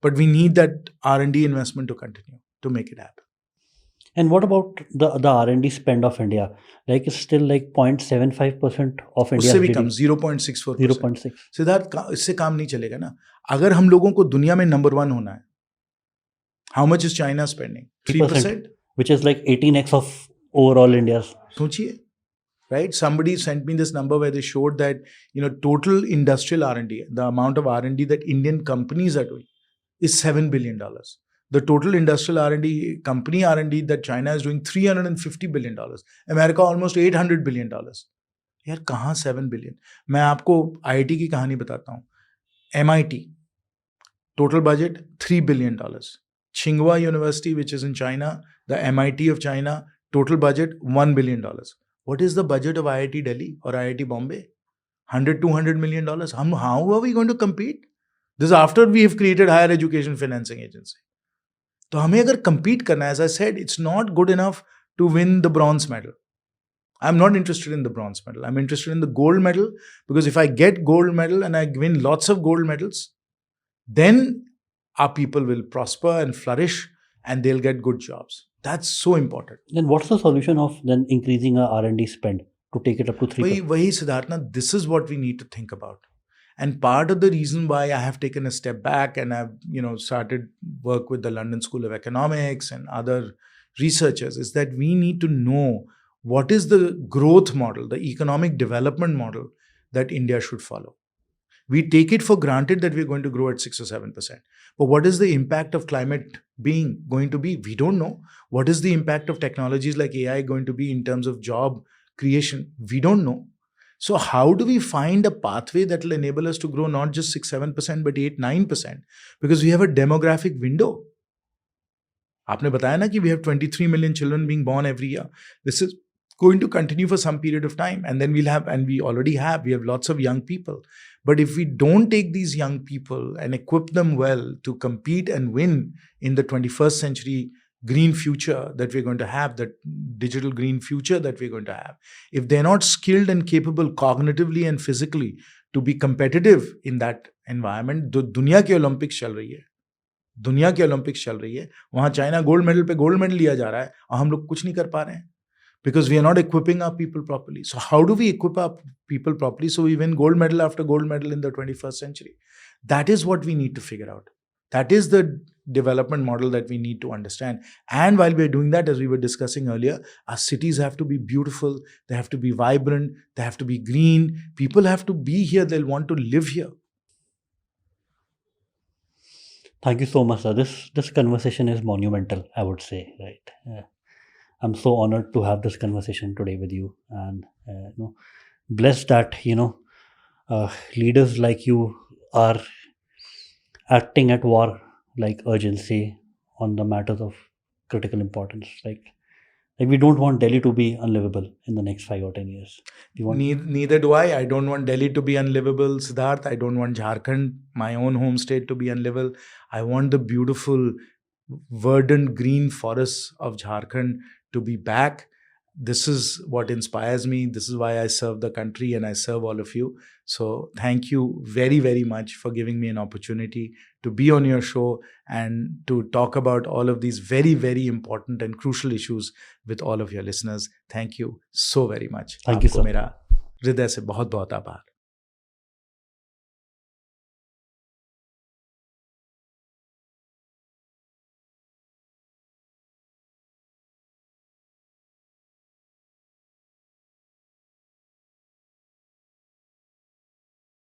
S2: But we need that R&D investment to continue to make it happen.
S1: And what about the R&D spend of India? Like it's still like 0.75% of India's
S2: उससे भी
S1: GDP.
S2: कम 0.64%.
S1: 0.6.
S2: सिद्धार्थ, इससे काम नहीं चलेगा ना. अगर हम लोगों को दुनिया में नंबर 1 होना है, how much is China spending? 3%,
S1: which is like 18x of overall India's.
S2: सोचिए, right? Somebody sent me this number where they showed that total industrial R&D, the amount of R&D that Indian companies are doing, is $7 billion. The total industrial R&D, company R&D that China is doing, $350 billion. America almost $800 billion. यार कहाँ 7 billion? मैं आपको IIT की कहानी बताता हूँ. MIT, total budget $3 billion. Tsinghua University, which is in China, the MIT of China, total budget $1 billion. What is the budget of IIT Delhi or IIT Bombay? $100-200 million. How are we going to compete? This is after we have created higher education financing agency. तो हमें अगर compete करना है, as I said, it's not good enough to win the bronze medal. I'm not interested in the bronze medal. I'm interested in the gold medal, because if I get gold medal and I win lots of gold medals, then our people will prosper and flourish and they'll get good jobs. That's so important.
S1: Then what's the solution of then increasing our R&D spend to take it up to 3%?
S2: Wahi Siddharth, this is what we need to think about. And part of the reason why I have taken a step back and I've started work with the London School of Economics and other researchers is that we need to know what is the growth model, the economic development model that India should follow. We take it for granted that we're going to grow at 6 or 7%. But what is the impact of climate going to be? We don't know. What is the impact of technologies like AI going to be in terms of job creation? We don't know. So how do we find a pathway that will enable us to grow not just 6-7% but 8-9%? Because we have a demographic window. आपने बताया ना कि we have 23 million children being born every year. This is going to continue for some period of time, and then we have lots of young people. But if we don't take these young people and equip them well to compete and win in the 21st century green future that we're going to have, that digital green future that we're going to have, if they're not skilled and capable cognitively and physically to be competitive in that environment, दुनिया के Olympics चल रही है, वहाँ China gold medal लिया जा रहा है और हम लोग कुछ नहीं कर पा रहे हैं, because we are not equipping our people properly. So how do we equip our people properly so we win gold medal after gold medal in the 21st century? That is what we need to figure out. That is the development model that we need to understand. And while we're doing that, as we were discussing earlier, our cities have to be beautiful, they have to be vibrant, they have to be green. People have to be here, they'll want to live here.
S1: Thank you so much, sir. This conversation is monumental, I would say, right? I'm so honored to have this conversation today with you, and blessed that leaders like you are acting at war like urgency on the matters of critical importance. Like we don't want Delhi to be unlivable in the next 5 or 10 years.
S2: Neither do I. I don't want Delhi to be unlivable, Siddharth. I don't want Jharkhand, my own home state, to be unlivable. I want the beautiful, verdant green forests of Jharkhand to be back. This is what inspires me. This is why I serve the country and I serve all of you. So thank you very, very much for giving me an opportunity to be on your show and to talk about all of these very, very important and crucial issues with all of your listeners. Thank you so very much.
S1: Thank you, sir.
S2: मेरा हृदय से बहुत बहुत आभार.